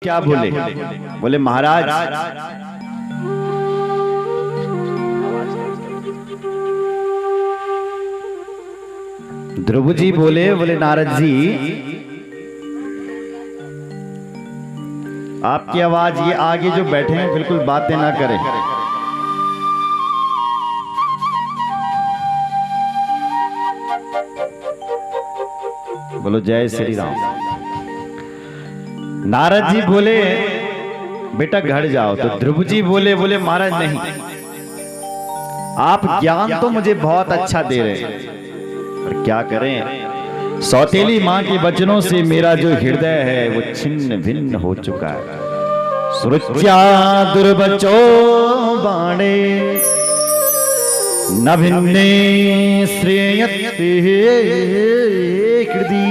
क्या बोले? बोले महाराज ध्रुव जी बोले नारद जी आपकी आवाज ये आगे जो बैठे हैं बिल्कुल बातें ना करें। बोलो जय श्री राम। नारद जी बोले बेटा घर जाओ, तो ध्रुव जी बोले महाराज नहीं, आप ज्ञान तो मुझे बहुत अच्छा दे रहे हैं, पर क्या करें सौतेली मां के वचनों से मेरा जो हृदय है वो छिन्न भिन्न हो चुका है। सुरुच्या दुर्बचो बाणे न भिन्ने श्रेयते हृदय।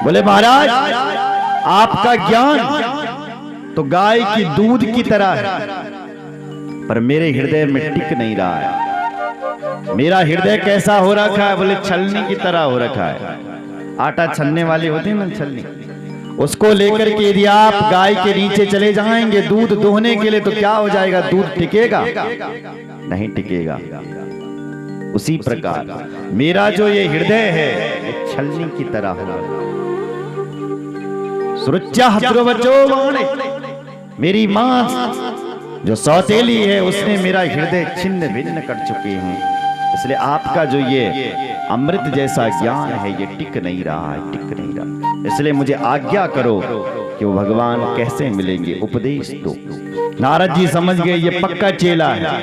बोले महाराज आपका ज्ञान तो गाय की दूध की तरह है, पर मेरे हृदय में टिक नहीं रहा है। मेरा हृदय कैसा हो रखा है? बोले छलनी की तरह हो रखा है। आटा छलने वाली होती है ना छलनी, उसको लेकर के यदि आप गाय के नीचे चले जाएंगे दूध दोहने के लिए तो क्या हो जाएगा? दूध टिकेगा? नहीं टिकेगा। उसी प्रकार मेरा जो ये हृदय है ये छलनी की तरह है। सुरुच्या ध्रुवचो बाणे, मेरी मां जो सौतेली है उसने मेरा हृदय छिन्न भिन्न कर चुके हैं, इसलिए आपका जो ये अमृत जैसा ज्ञान है ये टिक नहीं रहा है, टिक नहीं रहा। इसलिए मुझे आज्ञा करो कि वो भगवान कैसे मिलेंगे, उपदेश दो। नारद जी समझ गए ये पक्का चेला है,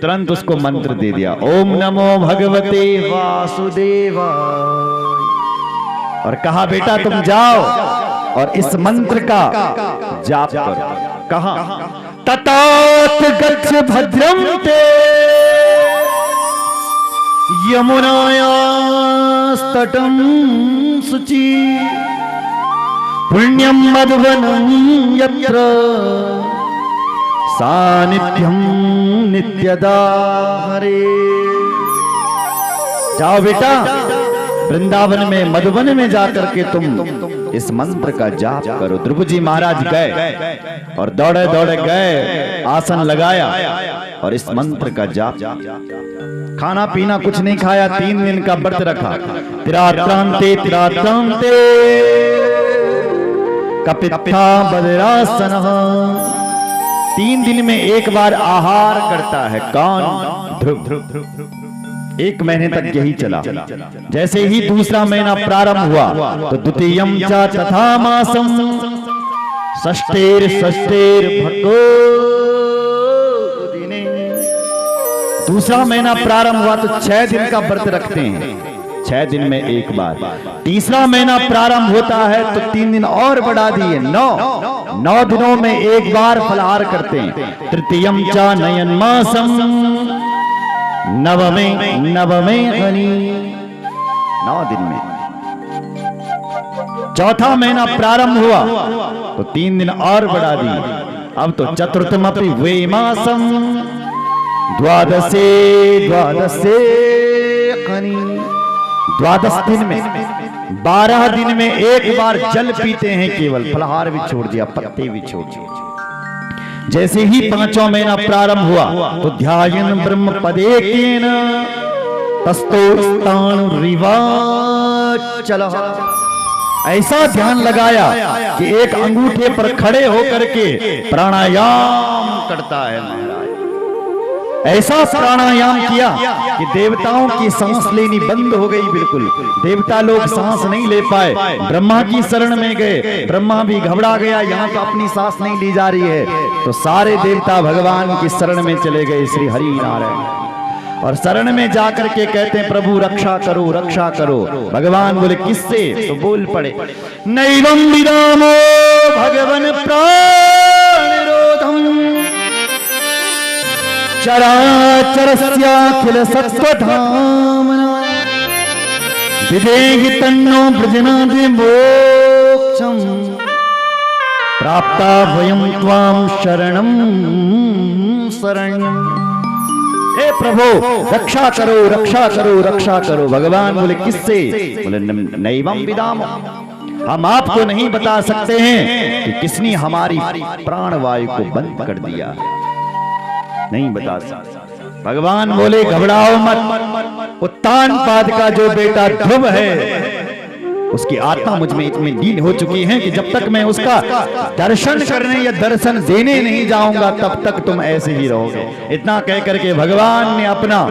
तुरंत उसको मंत्र दे दिया, ओम नमो भगवते वासुदेवाय, और कहा बेटा तुम जाओ और इस मंत्र का जाप करो। कहा ततात गच्छ भद्रम ते यमुनायास्तटं शुचि पुण्यम मधुवनं यत्र सानिध्यं नित्यदा हरे। जाओ बेटा वृंदावन में मधुवन में जाकर के तुम इस मंत्र का जाप करो। ध्रुव जी महाराज गए और दौड़े दौड़े गए, आसन लगाया और इस मंत्र का जाप। खाना पीना कुछ नहीं खाया, 3 दिन का व्रत रखा। तिरात्रांते तिरात्रांते कपित्था बदरासनः, 3 दिन में एक बार आहार करता है। कौन? ध्रुव। 1 महीने तक यही चला। जैसे ही दूसरा महीना प्रारंभ हुआ तो द्वितीयम च तथा मासम षष्ठेर भको दिने, दूसरा महीना प्रारंभ हुआ तो 6 दिन का व्रत रखते हैं, 6 दिन में एक बार। तीसरा महीना प्रारंभ होता है तो 3 दिन और बढ़ा दिए, 9 दिनों में एक बार फलाहार करते हैं। तृतीयम च नयन मासम नवमे गनी, 9 दिन में। चौथा महीना प्रारंभ हुआ तो 3 दिन और बढ़ा दिए, अब तो चतुर्थमपि वे मासम द्वादशे गनी, 12 दिन में 12 दिन में एक बार जल पीते हैं केवल, फलाहार भी छोड़ दिया, पत्ते भी छोड़ दिए। जैसे ही 5वां महीना प्रारंभ हुआ तो ध्यायन ब्रह्म पदेकेन तस्थोस्तानुरिवाचलः, ऐसा ध्यान लगाया कि एक अंगूठे पर खड़े होकर के प्राणायाम करता है महाराज। ऐसा प्राणायाम किया कि देवताओं की सांस लेनी बंद हो गई, बिल्कुल देवता लोग सांस नहीं ले पाए। ब्रह्मा की शरण में गए, ब्रह्मा भी घबरा गया, यहाँ तो अपनी सांस नहीं ली जा रही है, तो सारे देवता भगवान की शरण में चले गए, श्री हरि नारायण। और शरण में जाकर के कहते हैं प्रभु रक्षा करो, रक्षा करो। भगवान बोले किससे? तो बोल पड़े नैवं विरामो भगवन प्राणिरोधम चराचरस्याखिल सत्त्वधामना विदेहि तन्नो वृजनादि मोक्षं प्राप्ता वयं त्वां शरणं शरण्यं। हे प्रभु रक्षा करो, रक्षा करो, रक्षा करो। भगवान बोले किससे? बोले नैवं विदाम, हम आपको नहीं बता सकते हैं कि किसने हमारी प्राणवायु को बंद कर दिया, नहीं बता सकते। भगवान बोले घबराओ मत, उत्तानपाद का जो बेटा ध्रुव है उसकी आत्मा मुझ में इतनी लीन हो चुकी है कि जब तक मैं उसका दर्शन करने या दर्शन देने नहीं जाऊंगा तब तक तुम ऐसे ही रहोगे। इतना कह करके भगवान ने अपना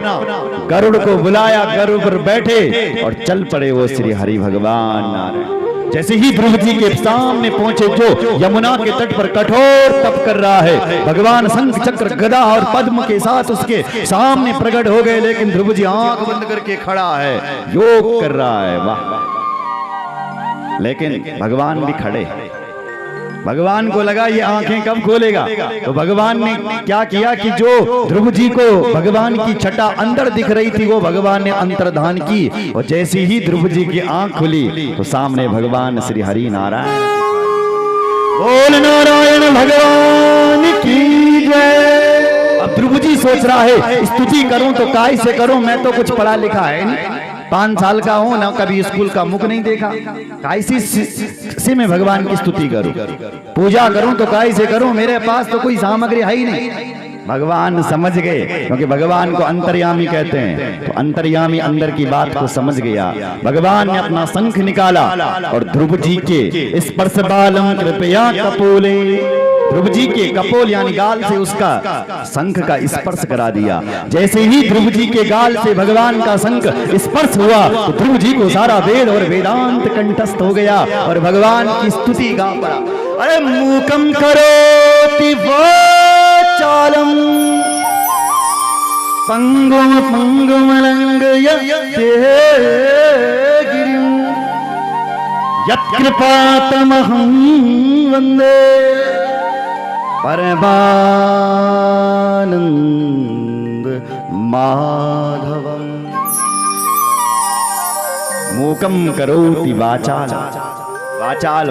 गरुड़ को बुलाया, गरुड़ पर बैठे और चल पड़े वो श्री हरि भगवान नारायण। जैसे ही ध्रुव जी के सामने पहुंचे, जो यमुना के तट पर कठोर तप कर रहा है, भगवान शंख चक्र गदा और पद्म के साथ उसके सामने प्रकट हो गए, लेकिन ध्रुव जी आंख बंद करके खड़ा है, योग कर रहा है। वाह! लेकिन भगवान भी खड़े। भगवान को लगा ये आंखें कब खोलेगा, तो भगवान ने क्या किया कि जो ध्रुव जी को भगवान की छटा अंदर दिख रही थी वो भगवान ने अंतर्धान की, और जैसे ही ध्रुव जी की आंख खुली तो सामने भगवान श्री हरि नारायण। बोल नारायण भगवान की जय। अब ध्रुव जी सोच रहा है स्तुति करूं तो काय से करूं, मैं तो कुछ पढ़ा लिखा है नहीं, 5 साल का हूं ना, कभी स्कूल का मुख नहीं देखा, कैसी से मैं भगवान की स्तुति करूं, पूजा करूं तो काय से करूं, मेरे पास तो कोई सामग्री है ही नहीं। भगवान समझ गए, क्योंकि भगवान को अंतर्यामी कहते हैं, तो अंतर्यामी अंदर की बात को समझ गया। भगवान ने अपना शंख निकाला और ध्रुव जी के स्पर्श बालम कृपया कपोले, ध्रुव जी के कपोल यानी गाल से उसका शंख का स्पर्श करा दिया। जैसे ही ध्रुव जी के गाल से भगवान का शंख स्पर्श हुआ तो ध्रुव जी को सारा वेद और वेदांत कंठस्थ हो गया और भगवान की स्तुति गा पड़ा। अरे मूकम करोति वाचालम पंगुम पंगुम लंघयते गिरिं यत्कृपातमहं वन्दे परमानंद माधवम। मूकम करोति वाचाल, वाचाल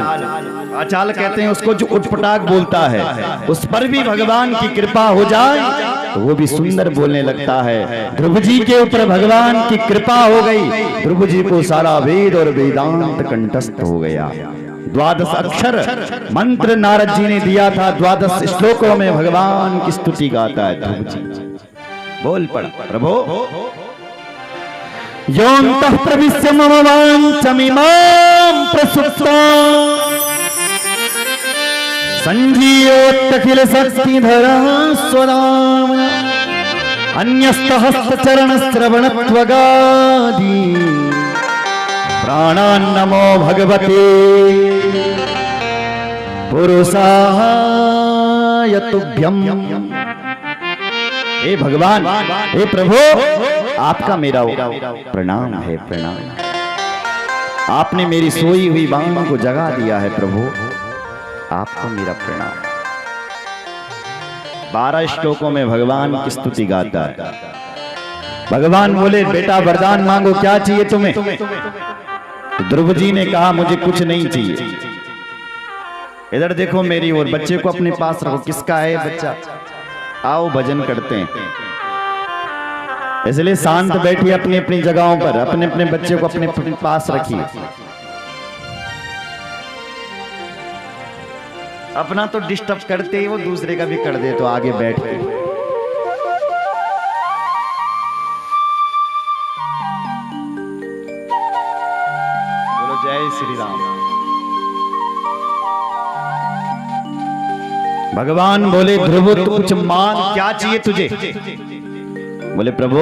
वाचाल कहते हैं उसको जो उटपटाक बोलता है, उस पर भी भगवान की कृपा हो जाए तो वो भी सुंदर बोलने लगता है। ध्रुव जी के ऊपर भगवान की कृपा हो गई, ध्रुव जी को सारा वेद और वेदांत कंठस्थ हो गया। 12 अक्षर मंत्र नारद जी ने दिया था, 12 श्लोकों में भगवान की स्तुति गाता है ध्रुव जी। बोल पड़ा प्रभो योऽन्तः प्रविश्य मम वाञ्छमिमां प्रसुप्तां संजीवोऽखिल शक्तिधरः स्वदाम् अन्यस्तहस्तचरणश्रवणत्वगादि प्राणान्नमो भगवते पुरुषाय तुभ्यम। हे भगवान, हे प्रभु, आपका मेरा प्रणाम है, प्रणाम। आपने मेरी सोई हुई बांहों को जगा दिया है प्रभु, आपको मेरा प्रणाम। 12 श्लोकों में भगवान की स्तुति गाता है। भगवान बोले बेटा वरदान मांगो, क्या चाहिए तुम्हें? तो ध्रुव जी ने कहा मुझे कुछ नहीं चाहिए। इधर देखो मेरी ओर, बच्चे को अपने पास रखो। किसका है बच्चा? आओ भजन करते हैं। इसलिए शांत बैठिए अपनी अपनी जगहों पर, अपने अपने बच्चे को अपने अपने पास रखिए। अपना तो डिस्टर्ब करते ही वो दूसरे का भी कर दे, तो आगे बैठ के बोलो जय श्री राम। भगवान बोले ध्रुव तू कुछ मांग, क्या चाहिए तुझे? बोले प्रभु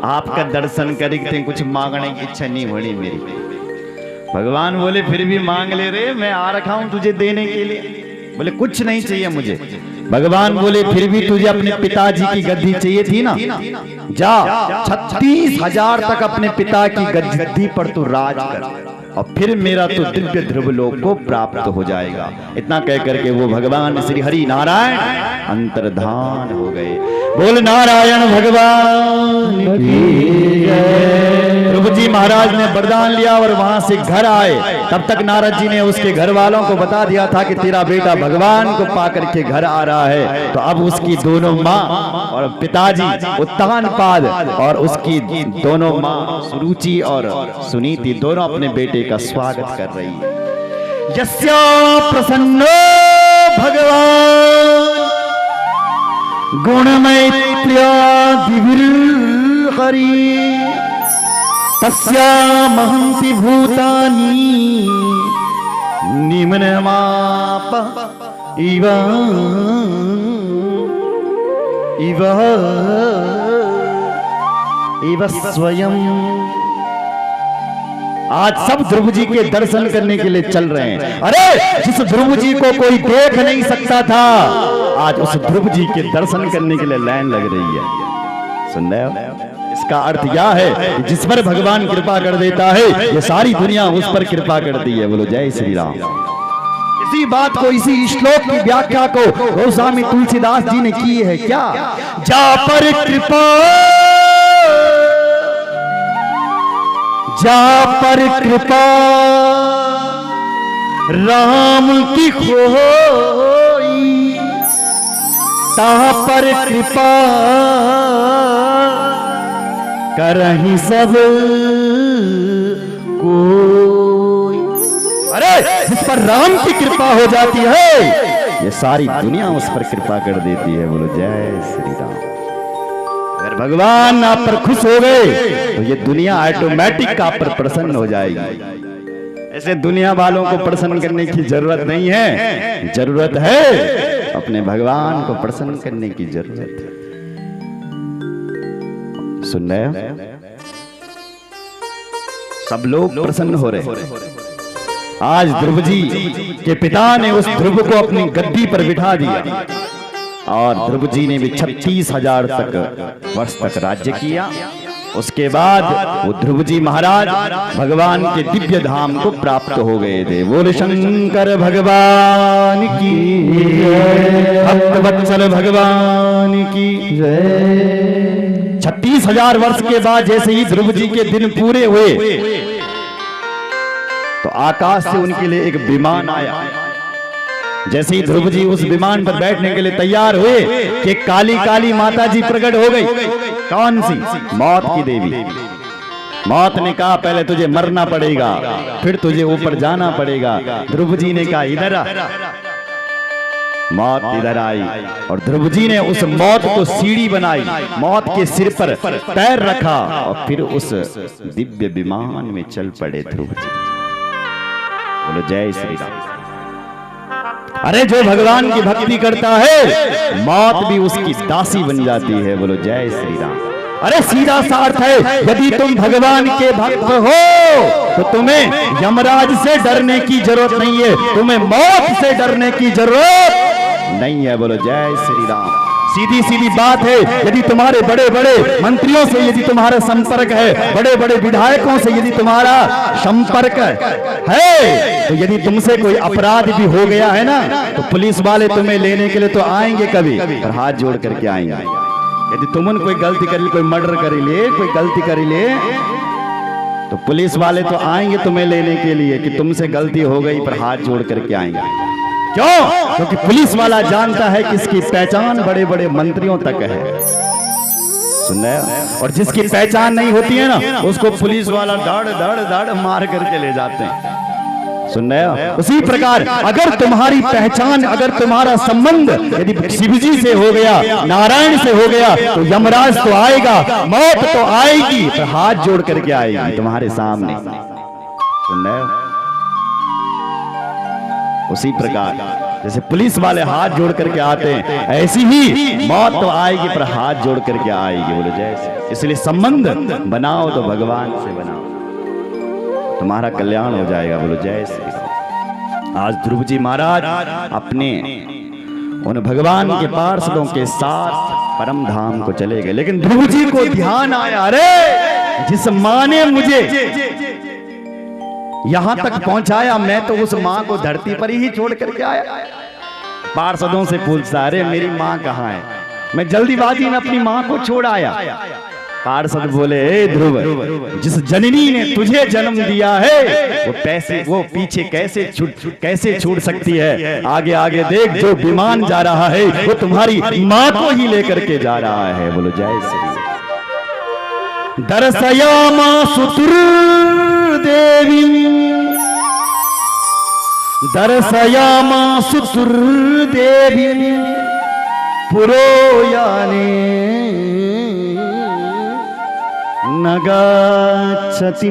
आपका दर्शन करके कुछ मांगने की इच्छा नहीं बनी मेरी। भगवान बोले फिर भी मांग ले रे, मैं आ रखा हूं तुझे देने के लिए। बोले कुछ नहीं चाहिए मुझे। भगवान बोले फिर भी तुझे अपने पिताजी की गद्दी चाहिए थी ना, जा 36,000 तक अपने पिता की गद्दी पर तू राज कर और फिर मेरा तो दिव्य ध्रुव लोक को प्राप्त हो जाएगा। इतना कह करके वो भगवान श्री हरि नारायण अंतर्धान हो गए। बोल नारायण भगवान की जय। ध्रुव जी महाराज ने वरदान लिया और वहां से घर आए। तब तक नारद जी ने उसके घर वालों को बता दिया था कि तेरा बेटा भगवान को पाकर के घर आ रहा है। तो अब उसकी दोनों माँ और पिताजी उत्तानपाद और उसकी दोनों माँ सुरुचि और सुनीति दोनों अपने बेटे का स्वागत कर रही है। यस्या प्रसन्नो भगवान गुणमैत्र्यादिभिर्हरि तस्या महन्ति भूतानि निम्नमाप इव स्वयं। आज सब ध्रुव जी के दर्शन करने के लिए चल रहे हैं। अरे जिस ध्रुव जी को कोई देख नहीं सकता था, आज उस ध्रुव जी के दर्शन करने के लिए लाइन लग रही है। सुन रहे हो? इसका अर्थ क्या है कि जिस पर भगवान कृपा कर देता है, ये सारी दुनिया उस पर कृपा करती है। बोलो जय श्री राम। इसी बात को, इसी श्लोक की व्याख्या को गोस्वामी तुलसीदास जी ने की है। क्या? जा पर कृपा, जा पर कृपा राम की होई, ता पर कृपा करहि सब कोई। अरे जिस पर राम की कृपा हो जाती है, ये सारी दुनिया उस पर कृपा कर देती है। बोलो जय श्री राम। अगर भगवान आप पर खुश हो गए तो ये दुनिया ऑटोमेटिक आप पर प्रसन्न हो जाएगी। ऐसे दुनिया वालों को प्रसन्न करने की जरूरत नहीं है, जरूरत है अपने भगवान को प्रसन्न करने की जरूरत है। सुन रहे हो? सब लोग प्रसन्न हो रहे। आज ध्रुव जी के पिता ने उस ध्रुव को अपनी गद्दी पर बिठा दिया और ध्रुव जी ने भी 36,000 वर्ष तक राज्य किया। उसके बाद वो ध्रुव जी महाराज भगवान के दिव्य धाम को प्राप्त हो गए थे। बोल शंकर भगवान की, भक्तवत्सल भगवान की जय। 36,000 वर्ष के बाद जैसे ही ध्रुव जी के दिन पूरे हुए तो आकाश से उनके लिए एक विमान आया। जैसे ही ध्रुव जी उस विमान पर बैठने के लिए तैयार हुए कि काली काली माता जी प्रकट हो गई। कौन सी? मौत की देवी। मौत ने कहा पहले तुझे मरना पड़ेगा, फिर तुझे ऊपर जाना पड़ेगा। ध्रुव जी ने कहा इधर आ। मौत इधर आई और ध्रुव जी ने उस मौत को सीढ़ी बनाई, मौत के सिर पर पैर रखा और फिर उस दिव्य विमान में चल पड़े ध्रुव जी। बोलो जय श्री राम। अरे जो भगवान की भक्ति करता है, मौत भी उसकी दासी बन जाती है। बोलो जय श्री राम। अरे सीधा सा अर्थ है, यदि तुम भगवान के भक्त हो तो तुम्हें यमराज से डरने की जरूरत नहीं है, तुम्हें मौत से डरने की जरूरत नहीं है। बोलो जय श्री राम। सीधी सीधी बात है, यदि तुम्हारे बड़े बड़े मंत्रियों से यदि तुम्हारा संपर्क है, बड़े बड़े विधायकों से यदि तुम्हारा संपर्क है, तो यदि तुमसे कोई अपराध भी हो गया है ना, तो पुलिस वाले तुम्हें लेने के लिए तो आएंगे कभी, पर हाथ जोड़ करके आएंगे। यदि तुमने कोई गलती कर ली, कोई मर्डर कर ले, कोई गलती कर ले, तो पुलिस वाले तो आएंगे तुम्हें लेने के लिए कि तुमसे गलती हो गई, पर हाथ जोड़ करके आएंगे। क्यों? क्योंकि पुलिस वाला जानता है कि इसकी पहचान बड़े बड़े मंत्रियों तक है। सुन रहे? और जिसकी पहचान नहीं होती है ना, उसको पुलिस वाला दाड़ दाड़ दाड़ मार करके ले जाते हैं। सुन रहे हो? उसी प्रकार अगर तुम्हारी पहचान, अगर तुम्हारा संबंध यदि शिव जी से हो गया, नारायण से हो गया, तो यमराज तो आएगा, मौत तो आएगी, पर हाथ जोड़ करके आएगी तुम्हारे सामने। सुन रहे हो? उसी प्रकार जैसे पुलिस वाले हाथ जोड़ करके आते हैं, ऐसी ही मौत तो आएगी, पर हाथ जोड़ करके आएगी। बोलो जय। इसलिए संबंध बनाओ तो भगवान से बनाओ, तुम्हारा कल्याण हो जाएगा। बोलो जय श्री राम। आज ध्रुव जी महाराज अपने उन भगवान के पार्षदों के साथ परम धाम को चले गए, लेकिन ध्रुव जी को ध्यान आया, अरे जिस माँ ने मुझे यहां तक पहुंचाया, मैं तो उस माँ को धरती पर ही छोड़ करके आया। पार्षदों से पूछता, अरे मेरी माँ कहाँ है? मैं जल्दीबाजी में अपनी माँ को छोड़ आया। पार्षद बोले, ए ध्रुव, जिस जननी ने तुझे जन्म दिया है वो पीछे कैसे छूट सकती है? आगे आगे देख, जो विमान जा रहा है वो तुम्हारी माँ को ही लेकर के जा रहा है। बोलो जय श्री। दर्शयामा सुतुर देवी दर्शयामासु दुर्देवी पुरोयाने न गच्छति।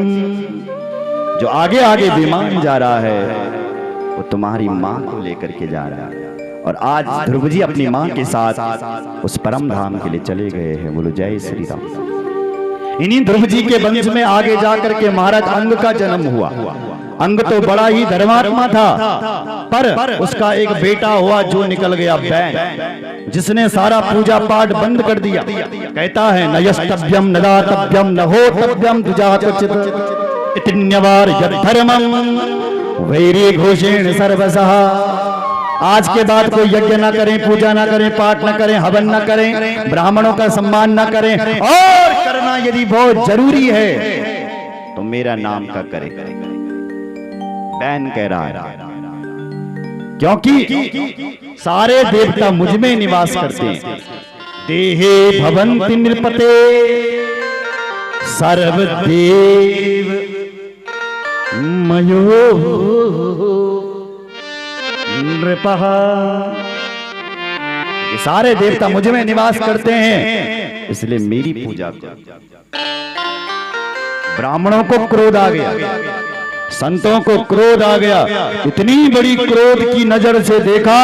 जो आगे आगे विमान जा रहा है वो तुम्हारी माँ को लेकर के जा रहा है। और आज ध्रुव जी अपनी माँ के साथ उस परम धाम के लिए चले गए हैं। बोलो जय श्री राम। इन्हीं ध्रुव जी के वंश में आगे जाकर के महाराज अंग का जन्म हुआ। अंग तो बड़ा ही धर्मात्मा था, पर उसका एक बेटा हुआ जो निकल गया बैन, जिसने सारा पूजा पाठ बंद कर दिया। कहता है न यस्तव्यम न दातव्यम न होतव्यम दुजातचित इतन्यवार यद्धर्मं वैरी घोषेण सर्वसः। आज के बाद कोई यज्ञ ना करें, पूजा ना करें, पाठ ना करें, हवन ना करें, ब्राह्मणों का सम्मान ना करें, और करना यदि बहुत जरूरी है तो मेरा नाम का करें। बैन कह रहा है क्योंकि सारे देवता मुझ में निवास करते हैं। देहे भवन्ति नृपते सर्वदेव मयो नृपः। ये सारे देवता मुझ में निवास करते हैं, इसलिए मेरी पूजा करो। ब्राह्मणों को क्रोध आ गया, संतों को क्रोध आ गया। इतनी बड़ी क्रोध की नजर से देखा,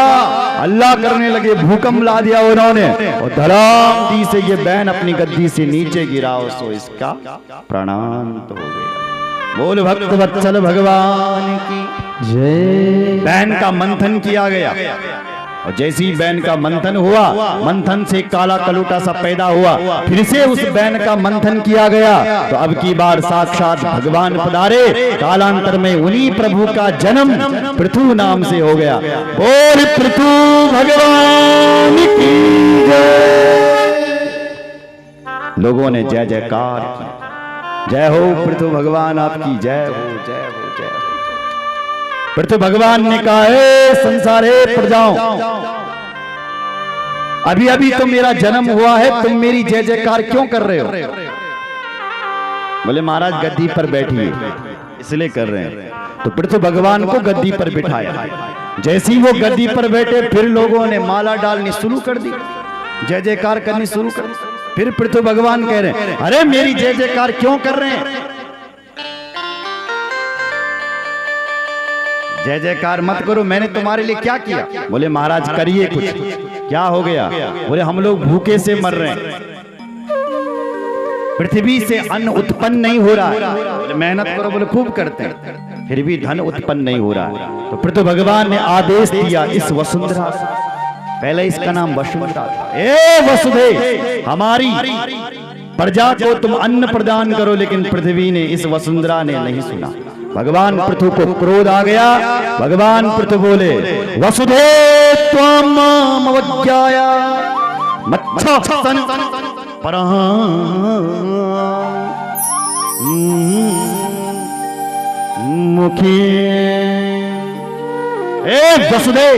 अल्लाह करने लगे, भूकंप ला दिया उन्होंने, और धड़ाम दी से ये बैन अपनी गद्दी से नीचे गिरा, सो इसका प्राणांत हो गया। बोल भक्त वत्सल भगवान की जय। बैन का मंथन किया गया, और जैसे ही बैन का मंथन हुआ, मंथन से काला कलूटा सा पैदा हुआ। फिर से उस बैन का मंथन किया गया, तो अब की बार साक्षात भगवान पधारे। कालांतर में उन्हीं प्रभु का जन्म पृथु नाम से हो गया। बोल पृथु भगवान की जय। लोगों ने जय जयकार की। जय हो पृथु भगवान, आपकी जय हो, जय हो, जय हो। पृथु भगवान ने कहा, हे संसारे प्रजाओं, अभी अभी तो मेरा जन्म हुआ है, तुम मेरी जय जयकार क्यों कर रहे हो? बोले महाराज गद्दी पर बैठिए, इसलिए कर रहे हैं। तो पृथु भगवान को गद्दी पर बिठाया। जैसे ही वो गद्दी पर बैठे, फिर लोगों ने माला डालनी शुरू कर दी, जय जयकार करनी शुरू कर दी। फिर पृथु भगवान कह रहे हैं, अरे मेरी जय जयकार क्यों कर रहे हैं? जय जयकार मत करो, मैंने तुम्हारे लिए क्या किया? बोले महाराज करिए कुछ। क्या हो गया? बोले हम लोग भूखे से मर रहे हैं, पृथ्वी से अन्न उत्पन्न नहीं हो रहा है। बोले मेहनत करो, बोले खूब करते हैं, फिर भी धन उत्पन्न नहीं हो रहा है। तो पृथ्वी भगवान ने आदेश दिया, इस वसुंधरा, पहले इसका नाम वसुंधरा था, ए वसुधे, हमारी प्रजा को तुम अन्न प्रदान करो। लेकिन पृथ्वी ने, इस वसुंधरा ने नहीं सुना। भगवान पृथु को क्रोध आ गया। भगवान पृथु बोले, वसुधे त्वाम मामवज्ञाया मच्छसन परं मुखे। ए वसुधे,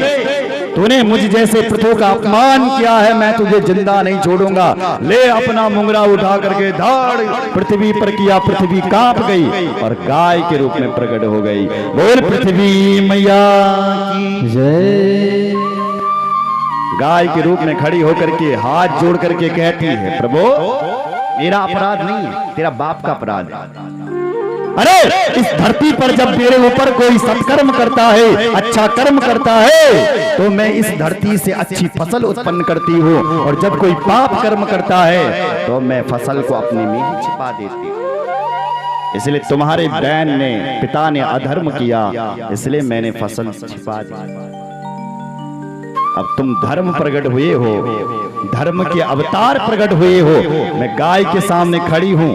तूने मुझ जैसे पृथु का अपमान किया है, मैं तुझे जिंदा नहीं छोड़ूंगा। ले अपना मुंगरा उठा करके धाड़ पृथ्वी पर किया। पृथ्वी कांप गई और गाय के रूप में प्रकट हो गई। बोल पृथ्वी मैया की जय। गाय के रूप में खड़ी होकर के हाथ जोड़ करके कहती है, प्रभु मेरा अपराध नहीं है, तेरा बाप का अपराध है। अरे इस धरती पर जब मेरे ऊपर कोई सत्कर्म करता है, अच्छा कर्म करता है, तो मैं इस धरती से अच्छी फसल उत्पन्न करती हूँ, और जब कोई पाप कर्म करता है तो मैं फसल को अपने में ही छिपा देती हूँ। इसलिए तुम्हारे बैन ने, पिता ने अधर्म किया, इसलिए मैंने फसल छिपा दी। अब तुम धर्म प्रकट हुए हो, धर्म के अवतार प्रकट हुए हो, मैं गाय के सामने खड़ी हूँ,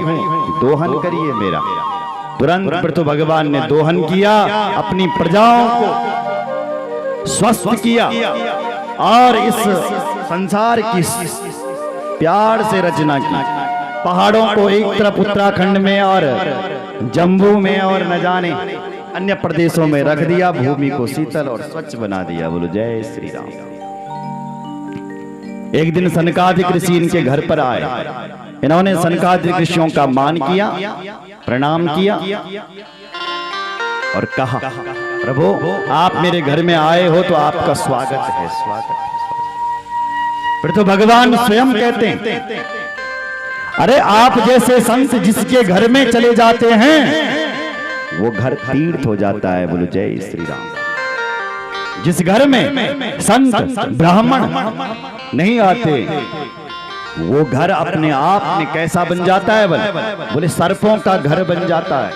दोहन करिए मेरा। तुरंत पृथु भगवान ने दोहन किया, अपनी प्रजाओं को स्वस्थ किया, और इस संसार की प्यार से रचना की। पहाड़ों को एक तरफ उत्तराखंड में और जम्मू में और न जाने अन्य प्रदेशों में रख दिया, भूमि को शीतल और स्वच्छ बना दिया। बोलो जय श्री राम। एक दिन सनकादिक ऋषि इनके घर पर आए। इन्होंने सनकादिक ऋषियों का मान किया, प्रणाम किया और कहा, प्रभु आप मेरे घर में आए हो तो आपका स्वागत है, स्वागत है। फिर तो भगवान स्वयं कहते हैं, अरे आप जैसे संत जिसके घर में चले जाते हैं वो घर तीर्थ हो जाता है। बोलो जय श्री राम। जिस घर में संत ब्राह्मण नहीं आते वो घर अपने आप में कैसा बन जाता है? बोले सर्पों का घर बन जाता है।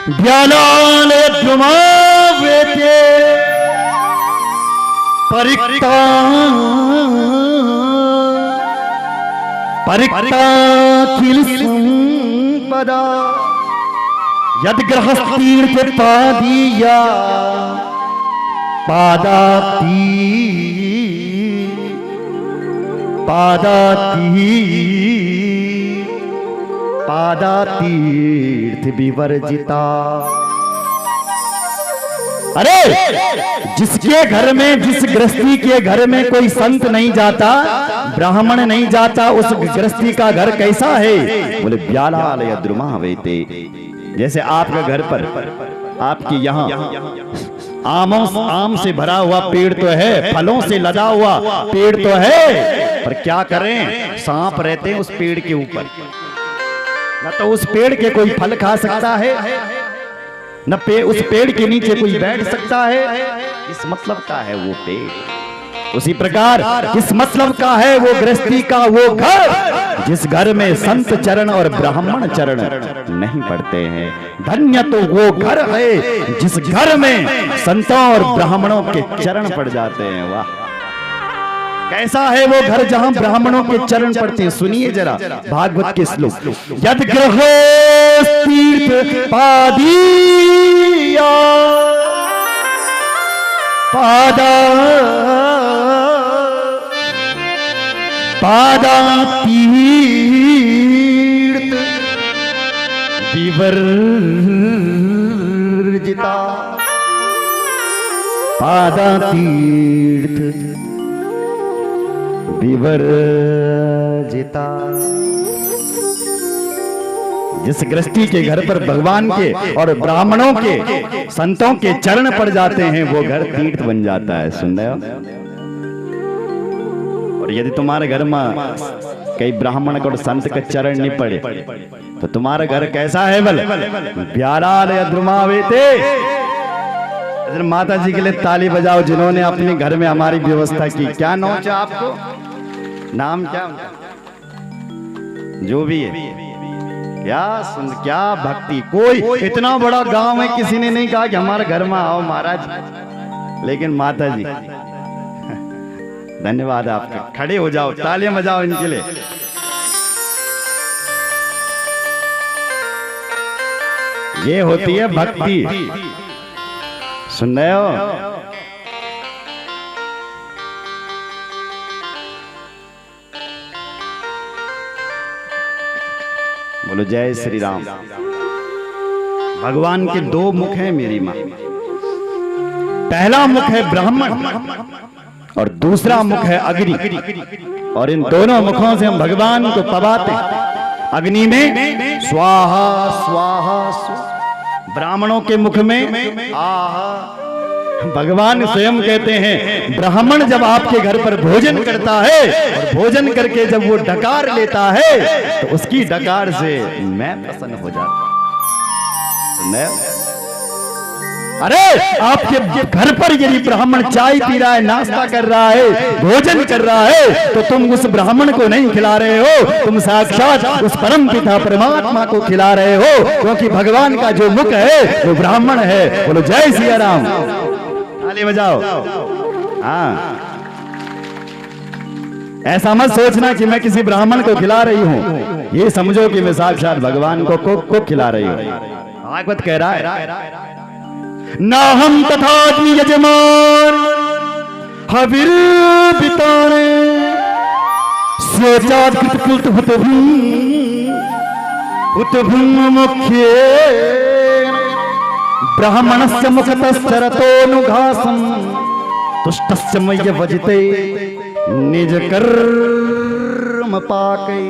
ब्यालाले द्रुमावेते परिक्ता परिक्ता किल संपदा यद ग्रहस्थीर्थ पादीया पादाती पादाती पादातीर्थ विवर्जिता। अरे जिसके घर में, जिस गृहस्थी के घर में कोई संत नहीं जाता, ब्राह्मण नहीं जाता, उस गृहस्थी का घर कैसा है? बोले ब्यालालय द्रुमावेते। जैसे आपके घर पर, आपके यहाँ आम से भरा हुआ पेड़ तो है, फलों से लदा हुआ पेड़ तो है, पर क्या करें, सांप रहते हैं उस पेड़ के ऊपर। न तो उस पेड़ के कोई फल खा सकता है, न उस पेड़ के नीचे कोई बैठ सकता है। इस मतलब का है वो पेड़। उसी प्रकार किस मतलब का है वो गृहस्थी का वो घर जिस घर में संत चरण और ब्राह्मण चरण नहीं पड़ते हैं। धन्य तो वो घर है जिस घर में संतों और ब्राह्मणों के चरण पड़ जाते हैं। वाह, कैसा है वो घर जहां ब्राह्मणों के चरण पड़ते हैं। सुनिए जरा भागवत के श्लोक। यद ग्रह तीर्थ पादिया पादा पादातीर्थ विवर्जिता पादातीर्थ विवर्जिता। जिस गृहस्थी के घर पर भगवान के और ब्राह्मणों के संतों के चरण पड़ जाते हैं वो घर तीर्थ बन जाता है। सुन रहे हो? और यदि तुम्हारे घर में कई ब्राह्मण और संत का चरण नहीं पड़े तो तुम्हारा घर कैसा है? बल ब्यालालय द्रुमावेते। माता जी के लिए ताली बजाओ जिन्होंने अपने घर में हमारी व्यवस्था की। क्या नौचा आपको? नाम क्या? जो भी है, क्या सुन, क्या भक्ति। कोई इतना बड़ा गांव है, किसी ने नहीं कहा कि हमारे घर में आओ महाराज, लेकिन माता जी धन्यवाद आपका। खड़े हो जाओ, तालियां बजाओ इनके लिए। ये होती है भक्ति। सुन रहे हो? बोलो जय श्री राम। भगवान के दो मुख हैं मेरी मां। पहला मुख है ब्राह्मण और दूसरा मुख है अग्नि। और इन दोनों मुखों से हम भगवान को पवाते हैं। अग्नि में स्वाहा स्वाहा स्वाहा, ब्राह्मणों के मुख में आहा। भगवान स्वयं कहते हैं ब्राह्मण जब आपके घर पर भोजन करता है और भोजन करके जब वो डकार लेता है तो उसकी डकार से मैं प्रसन्न हो जाता हूं। अरे आपके घर पर यदि ब्राह्मण चाय पी रहा है, नाश्ता कर रहा है, भोजन कर रहा है, तो तुम उस ब्राह्मण को नहीं खिला रहे हो, तुम साक्षात उस परम पिता परमात्मा को खिला रहे हो, क्योंकि भगवान का जो मुख है वो ब्राह्मण है। बोलो जय सिया राम। ताली बजाओ। हाँ, ऐसा मत सोचना कि मैं किसी ब्राह्मण को खिला रही हूँ, ये समझो कि मैं साक्षात भगवान को खिला रही हूँ। भागवत कह रहा है ना हम तथा यजमान हविर बिताने स्वेचाकृत कुलत हुतभुम मुख्ये ब्राह्मणस्य मुखतस्तरतोनुघासं तुष्टस्य मय्य वजिते निज कर्म पाके।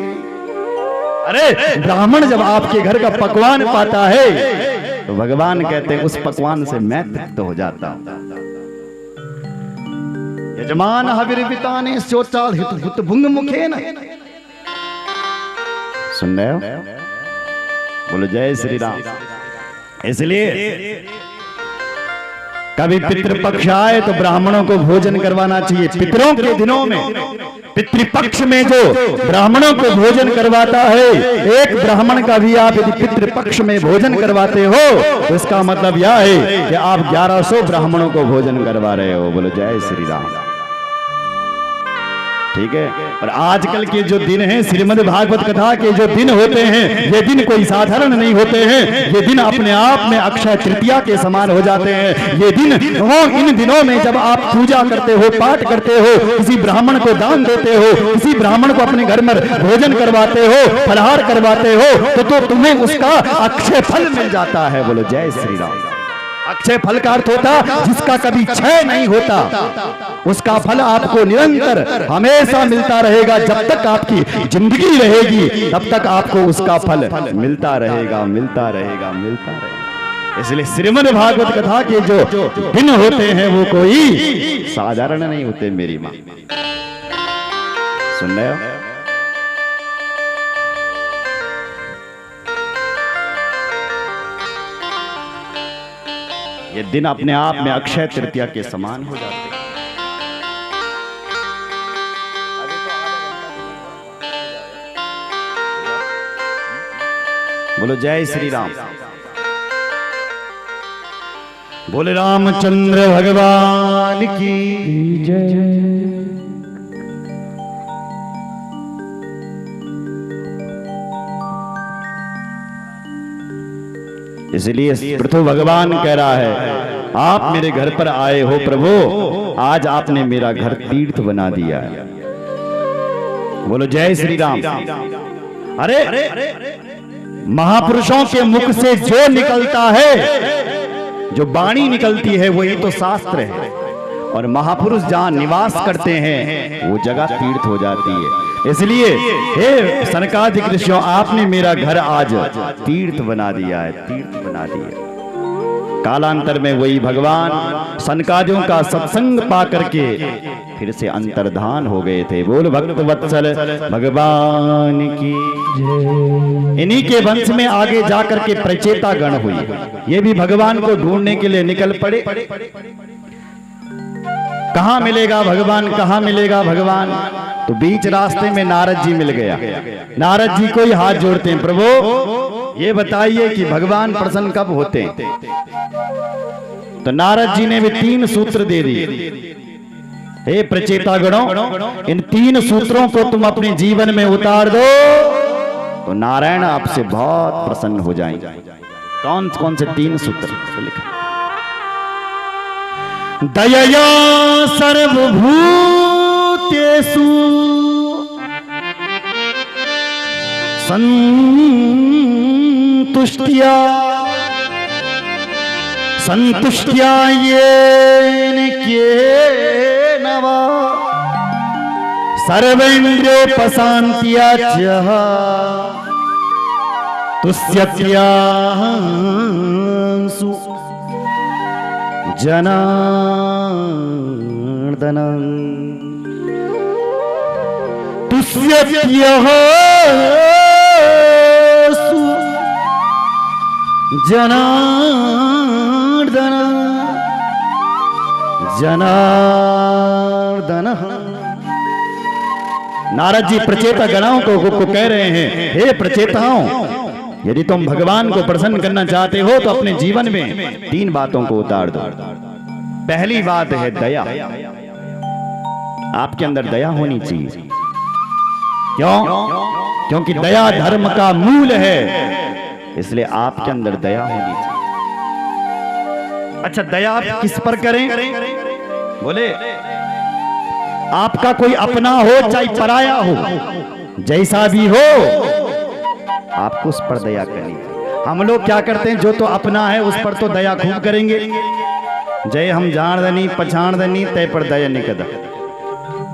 अरे ब्राह्मण जब आपके घर का पकवान पाता है तो भगवान कहते हैं उस पकवान से मैं तृप्त हो जाता हूं। यजमान हविर्विताने सोचाल हित हित भुंग मुखे न। सुन रहे हो? बोलो जय श्री राम। इसलिए कभी पितृपक्ष आए तो ब्राह्मणों को भोजन करवाना चाहिए। पितरों के दिनों में पितृपक्ष में जो ब्राह्मणों को भोजन करवाता है, एक ब्राह्मण का भी आप यदि पितृपक्ष में भोजन करवाते हो तो इसका मतलब यह है कि आप 1100 ब्राह्मणों को भोजन करवा रहे हो। बोलो जय श्री राम। ठीक है। और आजकल के जो दिन हैं, श्रीमद् भागवत कथा के जो दिन होते हैं, ये दिन कोई साधारण नहीं होते हैं। ये दिन अपने आप में अक्षय तृतीया के समान हो जाते हैं। ये दिन इन दिनों में जब आप पूजा करते हो, पाठ करते हो, किसी ब्राह्मण को दान देते हो, किसी ब्राह्मण को अपने घर में भोजन करवाते हो, फलाहार करवाते हो, तो तुम्हें उसका अक्षय फल मिल जाता है। बोलो जय श्री राम। अक्षय फल का अर्थ होता जिसका कभी क्षय नहीं होता, उसका फल आपको निरंतर हमेशा मिलता रहेगा। जब तक आपकी जिंदगी रहेगी तब तक आपको उसका फल मिलता रहेगा, मिलता रहेगा, मिलता रहेगा। इसलिए श्रीमद् भागवत कथा के जो दिन होते हैं वो कोई साधारण नहीं होते। मेरी मां सुन रहे हो? ये दिन अपने आप में अक्षय तृतीया के समान हो जाते हैं। बोलो जय श्री राम। बोले रामचंद्र भगवान की जय। इसलिए पृथु भगवान कह रहा है आप मेरे घर पर आए हो प्रभु, आज आपने मेरा घर तीर्थ बना दिया है। बोलो जय श्री राम। अरे महापुरुषों के मुख से जो निकलता है, जो वाणी निकलती है, वही तो शास्त्र है। और महापुरुष जहां निवास करते हैं वो जगह तीर्थ हो जाती है। इसलिए हे सनकादिक ऋषियों, आपने मेरा घर आज तीर्थ बना दिया है, तीर्थ बना दिया। कालांतर में वही भगवान सनकादियों का सत्संग पा करके फिर से अंतर्धान हो गए थे। बोल भक्त वत्सल भगवान की जय। इन्हीं के वंश में आगे जाकर के प्रचेता गण हुई, ये भी भगवान को ढूंढने के लिए निकल पड़े। कहां मिलेगा भगवान, कहां मिलेगा भगवान? तो बीच रास्ते में नारद जी मिल गया। नारद जी को ही हाथ जोड़ते हैं, प्रभु ये बताइए कि भगवान प्रसन्न कब होते हैं? तो नारद जी ने भी 3 सूत्र दे दिए। हे प्रचेता गणों, इन 3 सूत्रों को तुम अपने जीवन में उतार दो तो नारायण आपसे बहुत प्रसन्न हो जाएंगे। कौन कौन से 3 सूत्र लिखा? दयया सर्वभूतेषु संतुष्ट्या येन केन वा सर्वेन्द्रियोपशान्त्या च तुष्यत्यासु जनार्दनम्। तुष्यत्यासु जनार्दनः। नारद जी प्रचेता गणाओं को कह रहे हैं, हे प्रचेताओं, यदि तुम भगवान को प्रसन्न करना चाहते हो तो अपने जीवन में 3 बातों को उतार दो। पहली बात है दया। आपके अंदर दया होनी चाहिए। क्यों? क्योंकि दया धर्म का मूल है, इसलिए आपके अंदर दया होनी चाहिए। अच्छा, दया आप किस पर करें? बोले आपका कोई अपना हो चाहे पराया हो, जैसा भी हो, आपको उस पर दया करनी चाहिए। हम लोग क्या करते हैं, जो तो अपना है उस पर तो दया खूब करेंगे। जय हम जान दनी पछाण दनी तय पर दया निकदा।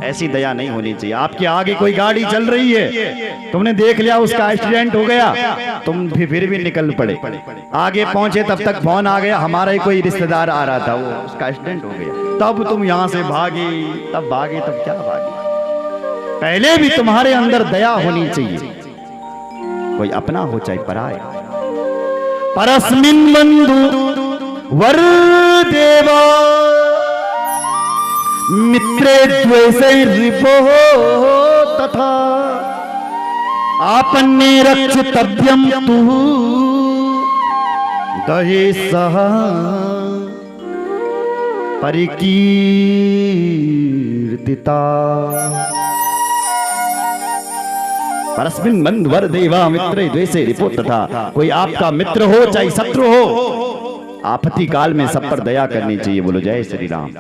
ऐसी दया नहीं होनी चाहिए। आपके आगे कोई गाड़ी चल रही है, तुमने देख लिया उसका एक्सीडेंट हो गया, तुम फिर भी निकल पड़े, आगे पहुंचे तब तक फोन आ गया हमारा ही कोई रिश्तेदार आ रहा था, वो उसका एक्सीडेंट हो गया, तब तुम यहां से भागे, तब क्या भागे। पहले भी तुम्हारे अंदर दया होनी चाहिए, कोई अपना हो चाहे पराया। परस्मिन् बंधु वर देवा मित्रे द्वेषे रिपो तथा आपन्ने रक्षितव्यं तु दहे सह परिकीर्तिता। परस्मिन् बंधु वर देवा मित्रे द्वेषे रिपो तथा, कोई आपका मित्र हो चाहे शत्रु हो, आपत्ति काल में सब पर दया करनी चाहिए। बोलो जय श्री राम,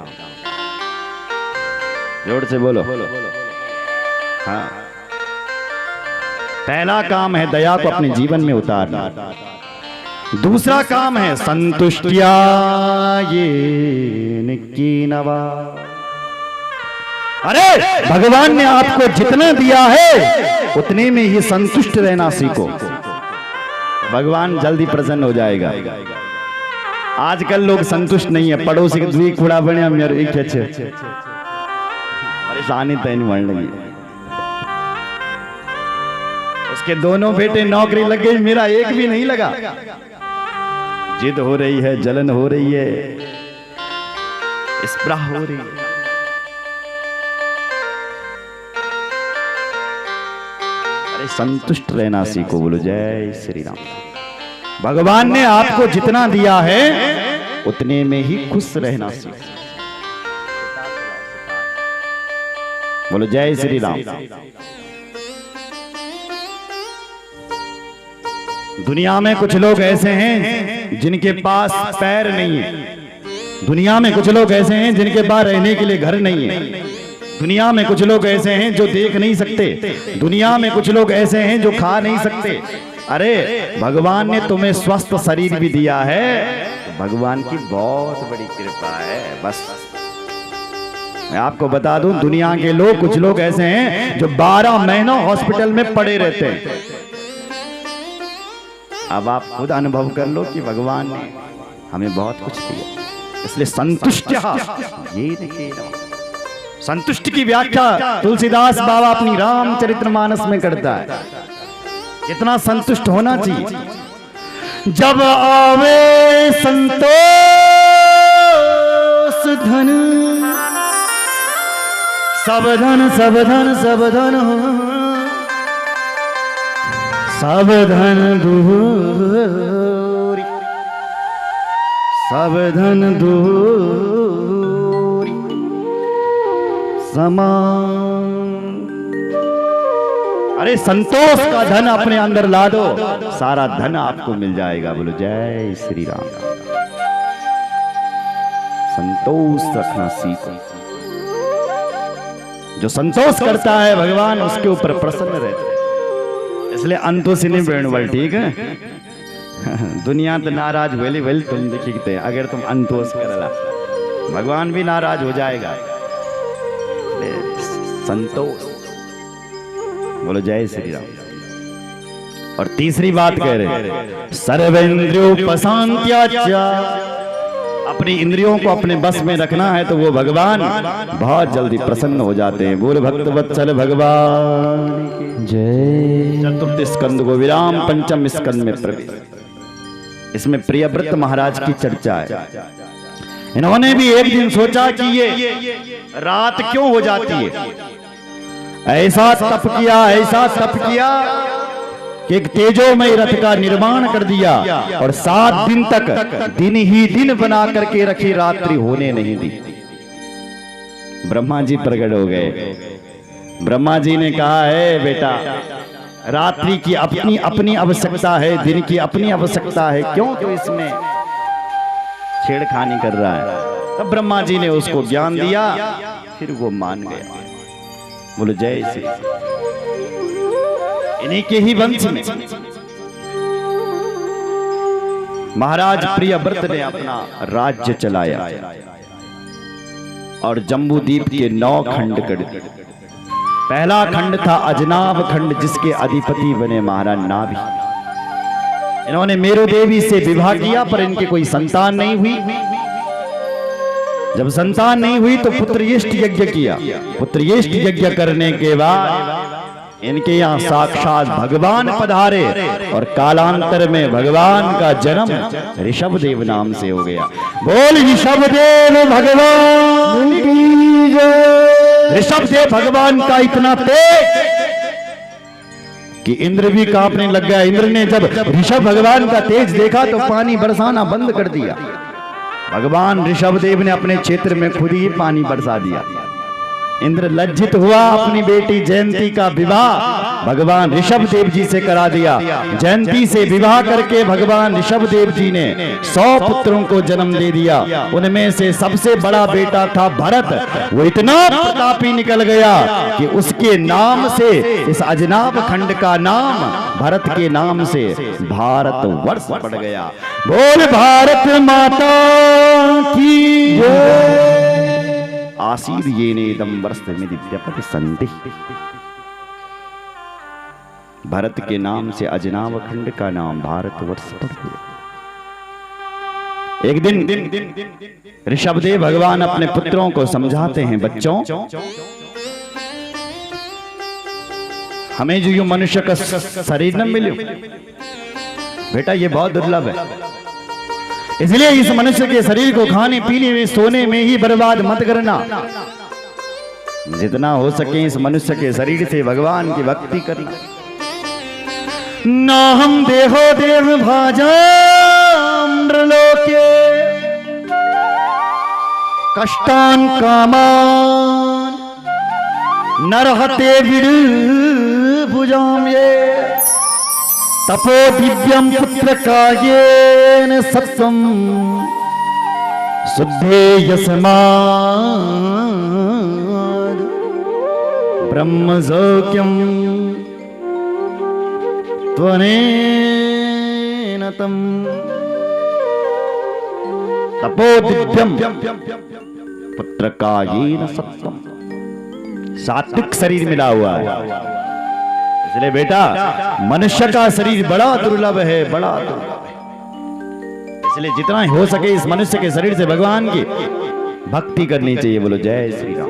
जोर से बोलो। हाँ, पहला काम है दया को अपने जीवन में उतारना। दूसरा काम है संतुष्टिया ये कीनवा। अरे भगवान ने आपको जितना दिया है उतने में ही संतुष्ट रहना सीखो, भगवान जल्दी प्रसन्न हो जाएगा। आजकल लोग संतुष्ट नहीं है, पड़ोसी के दुई कूड़ा बने मेरे परेशानी तय नहीं बढ़ लगी, उसके दोनों बेटे नौकरी लग गई, मेरा एक भी नहीं लगा। जिद हो रही है, जलन हो रही है, स्पृहा हो रही है। अरे संतुष्ट रहना सीखो। बोलो जय श्री राम। भगवान ने आपको जितना दिया है उतने में ही खुश रहना सीखो। बोलो जय श्री राम। दुनिया में कुछ लोग ऐसे हैं जिनके पास पैर नहीं है, दुनिया में कुछ लोग ऐसे हैं जिनके पास रहने के लिए घर नहीं है, दुनिया में कुछ लोग ऐसे हैं जो देख नहीं सकते, दुनिया में कुछ लोग ऐसे हैं जो खा नहीं सकते। अरे भगवान ने तुम्हें स्वस्थ शरीर भी दिया है, भगवान की बहुत बड़ी कृपा है। बस मैं आपको बता दूं, दुनिया के लोग, कुछ लोग ऐसे हैं जो 12 महीनों हॉस्पिटल में पड़े रहते हैं। अब आप खुद अनुभव कर लो कि भगवान ने हमें बहुत कुछ दिया, इसलिए संतुष्ट। ये संतुष्ट की व्याख्या तुलसीदास बाबा अपनी रामचरितमानस में करता है। कितना संतुष्ट होना चाहिए। जब आवे संतोष धन, सब धन सब धन सब धन सब धन दूरी, सब धन दूरी समान। अरे संतोष का धन अपने अंदर ला दो, सारा धन आपको मिल जाएगा। बोलो जय श्री राम। संतोष रखना सीखो। जो संतोष करता है भगवान उसके ऊपर प्रसन्न रहते हैं। इसलिए अंतोष नहीं बेणवल, ठीक है। दुनिया तो नाराज वेली वेल तुम दिखते, अगर तुम अंतोष करला भगवान भी नाराज हो जाएगा। संतोष। बोलो जय श्री राम। और तीसरी बात कह रहे, सर्वेंद्रियोपशांत्या, अपनी इंद्रियों को अपने बस में रखना है तो वो भगवान बहुत जल्दी प्रसन्न हो जाते हैं। बोल भक्त वत्सल भगवान जय। चतुर्थ स्कंद को विराम, पंचम स्कंद में प्रवेश। इसमें प्रियव्रत महाराज की चर्चा है। इन्होंने भी एक दिन सोचा कि ये रात क्यों हो जाती है, ऐसा तप किया, ऐसा तप किया कि एक तेजोमय रथ का निर्माण कर दिया और 7 दिन तक दिन ही दिन बना करके रखी, रात्रि होने नहीं दी। ब्रह्मा जी प्रकट हो गए। ब्रह्मा जी ने कहा है बेटा, रात्रि की अपनी अपनी आवश्यकता है, दिन की अपनी आवश्यकता है, क्यों तो इसमें छेड़खानी कर रहा है। तब ब्रह्मा जी ने उसको ज्ञान दिया, फिर वो मान गया। बोलो जय श्री। इन्हीं के ही वंश में महाराज प्रियव्रत ने अपना राज्य चलाया। और जम्बूद्वीप के 9 खंड कर दिए। पहला खंड था अजनाब खंड, जिसके अधिपति बने महाराज नाभि। इन्होंने मेरु देवी से विवाह किया, पर इनके कोई संतान नहीं हुई। जब संतान नहीं हुई तो पुत्रयेष्ट यज्ञ किया। पुत्रयेष्ट यज्ञ करने के बाद इनके यहाँ साक्षात भगवान पधारे और कालांतर में भगवान का जन्म ऋषभदेव नाम से हो गया। बोल ऋषभदेव भगवान की जय। ऋषभदेव भगवान का इतना तेज कि इंद्र भी कांपने लग गया। इंद्र ने जब ऋषभ भगवान का तेज देखा तो पानी बरसाना बंद कर दिया। भगवान ऋषभदेव ने अपने क्षेत्र में खुद ही पानी बरसा दिया। इंद्र लज्जित हुआ, अपनी बेटी जयंती का विवाह भगवान ऋषभदेव जी से करा दिया। जयंती से विवाह करके भगवान ऋषभदेव जी ने 100 पुत्रों को जन्म दे दिया। उनमें से सबसे बड़ा बेटा था भरत। वो इतना प्रतापी निकल गया कि उसके नाम से इस अजनाब खंड का नाम भरत के नाम से भारत वर्ष पड़ गया। बोल भारत माता की जय। आसीद ये नेदम वर्ष में दिव्यपति संधि। भरत के नाम से अजनाब खंड का नाम भारत वर्ष पड़ गया। एक दिन ऋषभदेव भगवान अपने पुत्रों को समझाते हैं, बच्चों हमें जो यूं मनुष्य का शरीर न मिले बेटा, ये बहुत दुर्लभ है। इसलिए इस मनुष्य के शरीर को खाने पीने में सोने में ही बर्बाद मत करना। जितना हो सके इस मनुष्य के शरीर से भगवान की भक्ति करना। ना हम देहो देव भाजाम्रलोके कष्टान कामान नरहते विडुभुजाम ये तपो दिव्यम पुत्र कायेन सत्वम शुद्धे यस्माद ब्रह्मजोक्यम त्वनेन तम। तपो दिव्यम पुत्र कायेन सत्वम, सात्विक शरीर मिला हुआ है। इसलिए बेटा मनुष्य का शरीर बड़ा दुर्लभ है, बड़ा दुर्लभ है। इसलिए जितना हो सके इस मनुष्य के शरीर से भगवान की भक्ति करनी चाहिए। बोलो जय श्री राम।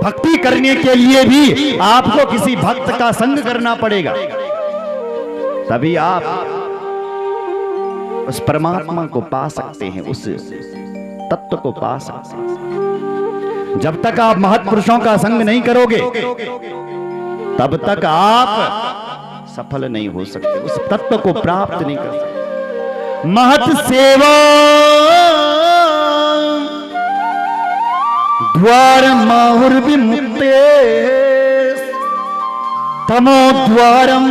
भक्ति करने के लिए भी आपको किसी भक्त का संग करना पड़ेगा, तभी आप उस परमात्मा को पा सकते हैं, उस तत्व को पा सकते हैं। जब तक आप महत्पुरुषों का संग नहीं करोगे तब तक आप सफल नहीं हो सकते, उस तत्व को प्राप्त नहीं कर सकते। महत सेवा द्वार माहुर विमुक्ते तमो द्वारम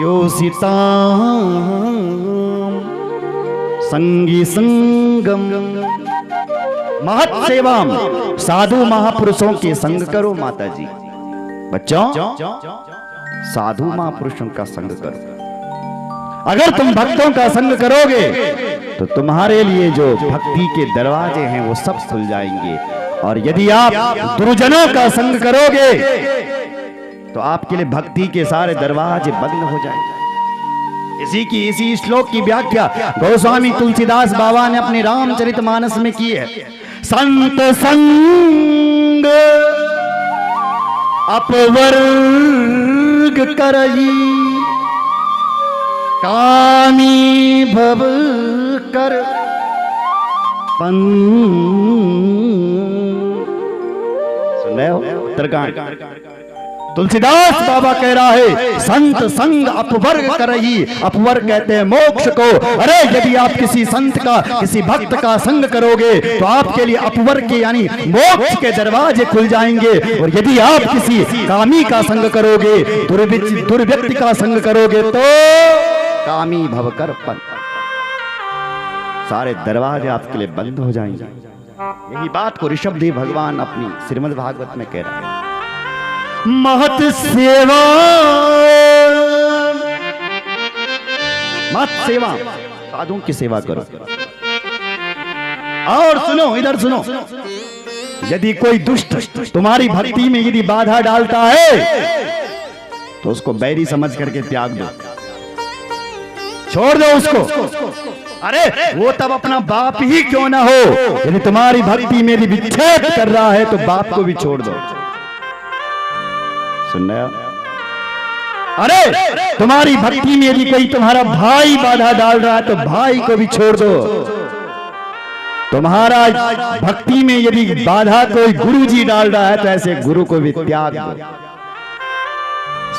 योसिता संगी संगम। महत सेवा साधु महापुरुषों के संग करो। माता जी बच्चों साधु महापुरुषों का संग करो। अगर तुम भक्तों का संग करोगे तो तुम्हारे लिए जो भक्ति के दरवाजे हैं वो सब खुल जाएंगे। और यदि आप दुर्जनों का संग करोगे तो आपके लिए भक्ति के सारे दरवाजे बंद हो जाएंगे। इसी श्लोक की व्याख्या गोस्वामी तुलसीदास बाबा ने अपने रामचरितमानस में की है। संत संग अपवर्ग करई कामी भव कर पन। सुन रहे हो उत्तरकांड। तुलसीदास बाबा कह रहा है संत संग अपवर्ग करही। अपवर्ग कहते हैं मोक्ष को। अरे यदि आप किसी संत का किसी भक्त का संग करोगे तो आपके लिए अपवर्ग के यानी मोक्ष के दरवाजे खुल जाएंगे। और यदि आप किसी कामी का संग करोगे, दुर्व्यक्ति का संग करोगे तो कामी भव कर पन, सारे दरवाजे आपके लिए बंद हो जाएंगे। यही बात को ऋषभदेव भगवान अपनी श्रीमद् भागवत में कह रहे हैं। महत सेवा, महत सेवा, साधुओं की सेवा करो। और सुनो, इधर सुनो, यदि कोई दुष्ट तुम्हारी भक्ति में यदि बाधा डालता है तो उसको बैरी समझ करके त्याग दो, छोड़ दो उसको। अरे वो तब अपना बाप ही क्यों ना हो, यदि तुम्हारी भक्ति में यदि विच्छेद कर रहा है तो बाप को भी छोड़ दो। सुन रहे हो? अरे तुम्हारी भक्ति में यदि कोई तुम्हारा भाई बाधा डाल रहा है तो भाई को भी छोड़ दो। तुम्हारा भक्ति में यदि बाधा कोई गुरु जी डाल रहा है तो ऐसे गुरु को भी त्याग दो।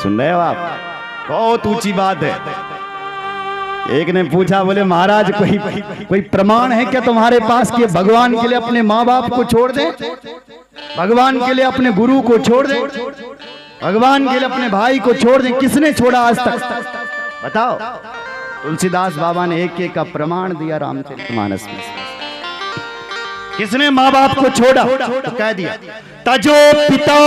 सुन रहे हो आप? बहुत ऊंची बात है। एक ने पूछा, बोले महाराज कोई प्रमाण है क्या तुम्हारे पास कि भगवान के लिए अपने माँ बाप को छोड़ दे, भगवान के लिए अपने गुरु को छोड़ दे, भगवान के लिए अपने भाई को छोड़ दे? किसने छोड़ा आज तक बताओ? तुलसीदास बाबा ने एक एक का प्रमाण दिया रामचरितमानस में। किसने माँ बाप को छोड़ा? तो कह दिया, तजो पिता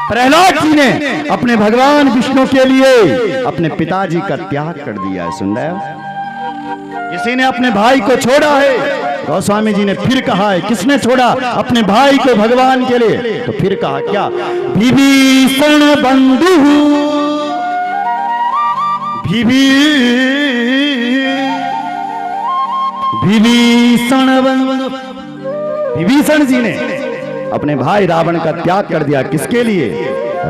प्रहलाद जी ने अपने भगवान विष्णु के लिए अपने पिताजी का त्याग कर दिया है। सुन रहे हो? किसी ने अपने भाई को छोड़ा है। गोस्वामी जी ने फिर कहा है, किसने छोड़ा अपने भाई को भगवान के लिए? तो फिर कहा क्या, विभीषण बंधु, विभीषण जी ने अपने भाई रावण का त्याग कर दिया। किसके लिए?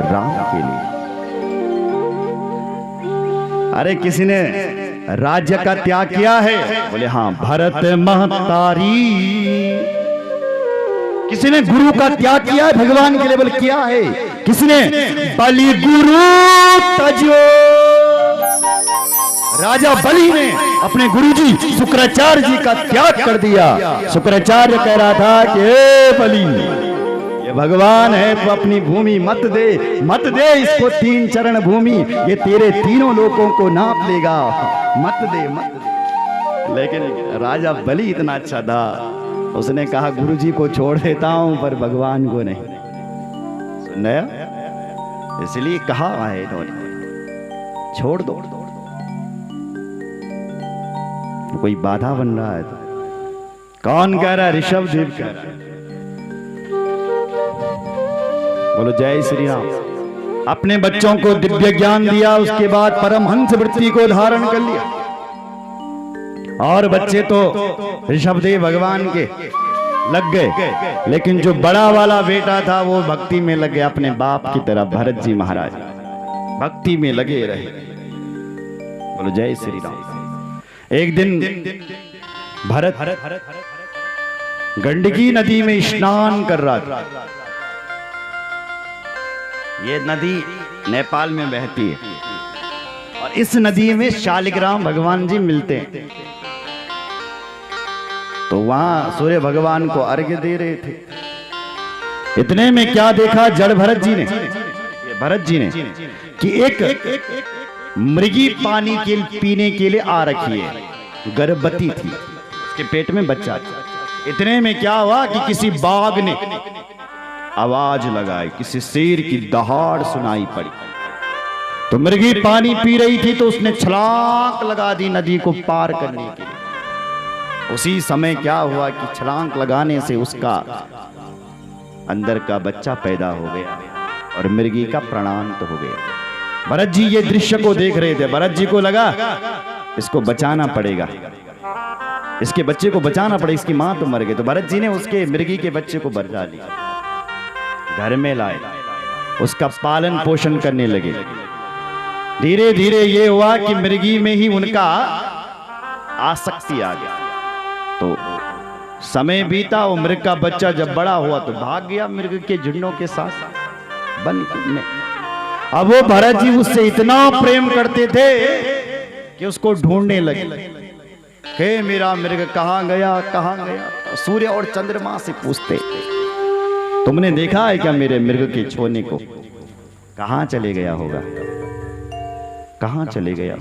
राम के लिए। अरे किसी ने राज्य का त्याग किया है? बोले हाँ, भरत महतारी। किसी ने गुरु का त्याग किया है भगवान के लिए? बोले किया है। किसने? बलि गुरु तजो। राजा बलि ने अपने गुरुजी शुक्राचार्य जी का त्याग कर दिया। शुक्राचार्य कह रहा था कि ए बलि, ये भगवान है तो अपनी भूमि मत दे, मत दे इसको 3 चरण भूमि, ये तेरे तीनों लोगों को नाप लेगा, मत दे, मत दे। लेकिन राजा बलि इतना अच्छा था, उसने कहा गुरुजी को छोड़ देता हूं पर भगवान को नहीं। सुन रहे? इसलिए कहा है इन्होंने, छोड़ दो। कोई बाधा बन रहा है तो कौन कह रहा है? ऋषभ देव कह रहा है। बोलो जय श्री राम। अपने बच्चों को दिव्य ज्ञान दिया, उसके बाद परमहंस वृत्ति को धारण कर लिया, और बच्चे तो ऋषभदेव भगवान के लग गए, लेकिन जो बड़ा वाला बेटा था वो भक्ति में लगे अपने बाप की तरह। भरत जी महाराज भक्ति में लगे रहे। बोलो जय श्री राम। एक दिन भरत गंडकी नदी में स्नान कर रहा था। ये नदी नेपाल में बहती है और इस नदी में शालिग्राम भगवान जी मिलते हैं। तो वहां सूर्य भगवान को अर्घ्य दे रहे थे। इतने में क्या देखा जड़ भरत जी ने कि एक मृगी पानी के पीने के लिए आ रखी है, गर्भवती थी, उसके पेट में बच्चा था। इतने में क्या हुआ कि किसी बाघ ने आवाज लगाई, किसी शेर की दहाड़ सुनाई पड़ी। तो मृगी पानी पी रही थी तो उसने छलांग लगा दी नदी को पार करने के लिए। उसी समय क्या हुआ कि छलांग लगाने से उसका अंदर का बच्चा पैदा हो गया और मृगी का प्राणांत हो गया। भरत जी ये दृश्य को देख रहे थे। भरत जी को लगा इसको बचाना पड़ेगा, इसके बच्चे को बचाना पड़ेगा, इसकी मां तो मर गई। तो भरत जी ने उसके मृगी के बच्चे को बचा लिया, घर में लाए, उसका पालन पोषण करने लगे। धीरे धीरे ये हुआ कि मृगी में ही उनका आसक्ति आ गया। तो समय बीता, वो मृग का बच्चा जब बड़ा हुआ तो भाग गया मृग के झुंडों के साथ वन में। अब वो भरत जी उससे इतना प्रेम करते थे कि उसको ढूंढने लगे। हे मेरा मृग कहाँ गया, कहाँ गया? सूर्य और चंद्रमा से पूछते, तुमने देखा है क्या मेरे मृग के छोने को? कहां चले गया होगा, कहां चले गया?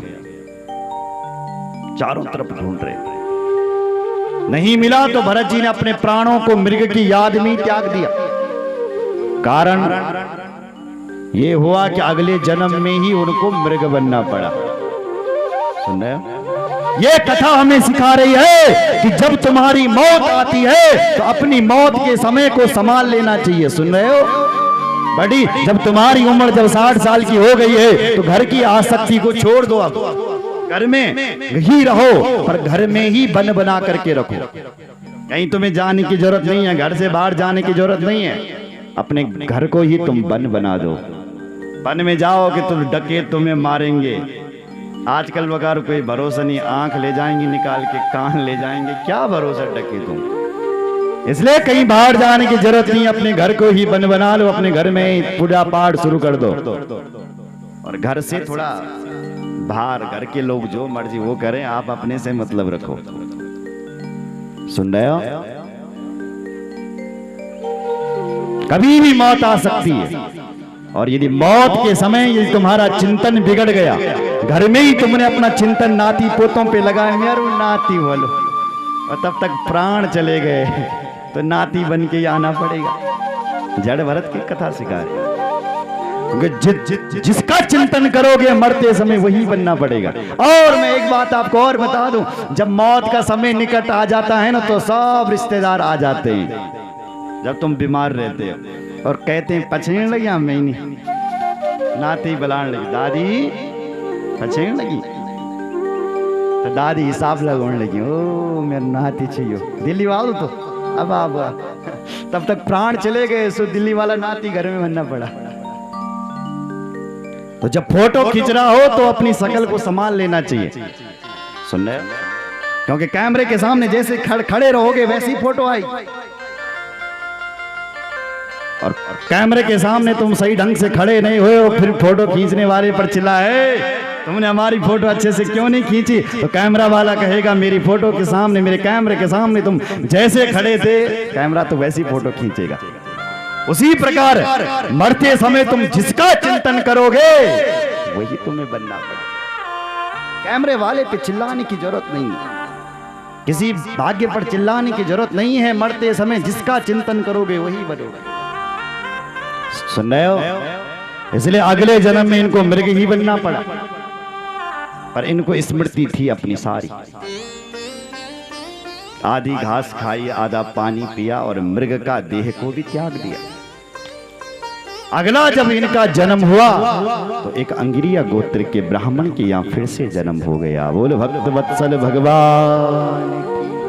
चारों तरफ ढूंढ रहे, नहीं मिला। तो भरत जी ने अपने प्राणों को मृग की याद में त्याग दिया। कारण ये हुआ कि अगले जन्म में ही उनको मृग बनना पड़ा। सुन रहे हो? ये कथा हमें सिखा रही है कि जब तुम्हारी मौत आती है तो अपनी मौत के समय को संभाल लेना चाहिए। सुन रहे हो बड़ी, जब तुम्हारी उम्र जब 60 साल की हो गई है तो घर की आसक्ति को छोड़ दो। अब घर में ही रहो, पर घर में ही बन बना करके रखो। कहीं तुम्हें जाने की जरूरत नहीं है, घर से बाहर जाने की जरूरत नहीं है। अपने घर को ही तुम बन बना दो। बन में जाओ कि तुम डकैत तुम्हें मारेंगे। आजकल वगैरह कोई भरोसा नहीं, आंख ले जाएंगे निकाल के, कान ले जाएंगे, क्या भरोसा डकैतों। इसलिए कहीं बाहर जाने की जरूरत नहीं, अपने घर को ही बन बना लो। अपने घर में पूजा पाठ शुरू कर दो और घर से थोड़ा बाहर, घर के लोग जो मर्जी वो करें, आप अपने से मतलब रखो। सुन रहे हो? कभी भी मौत आ सकती है, और यदि मौत के समय यदि तुम्हारा चिंतन बिगड़ गया, घर में ही तुमने अपना चिंतन नाती पोतों पे लगाया, मेरा नाती बोलो, और तब तक प्राण चले गए तो नाती बन के आना पड़ेगा। जड़ भरत की कथा सिखा रही, क्योंकि जिसका चिंतन करोगे मरते समय वही बनना पड़ेगा। और मैं एक बात आपको और बता दूं, जब मौत का समय निकट आ जाता है ना तो सब रिश्तेदार आ जाते हैं। जब तुम बीमार रहते हो और कहते हैं पछेण लगी, मैं नहीं, नाती बुलाने लगी, दादी पछेण लगी, तो दादी हिसाब लगाने लगी, ओ मेरा नाती चाहिए, दिल्ली वालों तो अब आप, तब तक प्राण चले गए, सो दिल्ली वाला नाती घर में बनना पड़ा। तो जब फोटो खींच रहा हो तो अपनी शकल को संभाल लेना चाहिए। सुन रहे हो? क्योंकि कैमरे के सामने जैसे खड़े रहोगे वैसी फोटो आई, और कैमरे के सामने तुम सही ढंग से खड़े नहीं हुए हो, फिर फोटो खींचने वाले पर चिल्लाए तुमने हमारी फोटो अच्छे से क्यों नहीं खींची, तो कैमरा वाला कहेगा मेरी फोटो के सामने, मेरे कैमरे के सामने तुम जैसे खड़े थे, कैमरा तो वैसी फोटो खींचेगा। उसी प्रकार मरते समय तुम जिसका चिंतन करोगे वही तुम्हें बनना पड़ेगा। कैमरे वाले पे चिल्लाने की जरूरत नहीं है, किसी भाग्य पर चिल्लाने की जरूरत नहीं है। मरते समय जिसका चिंतन करोगे वही बनोगे। सुन रहे हो? इसलिए अगले जन्म में इनको मृग ही बनना पड़ा, पर इनको स्मृति थी अपनी सारी। आधी घास खाई, आधा पानी पिया और मृग का देह को भी त्याग दिया। अगला जब इनका जन्म हुआ तो एक अंगिरिया गोत्र के ब्राह्मण के यहाँ फिर से जन्म हो गया। बोलो भक्त वत्सल भगवान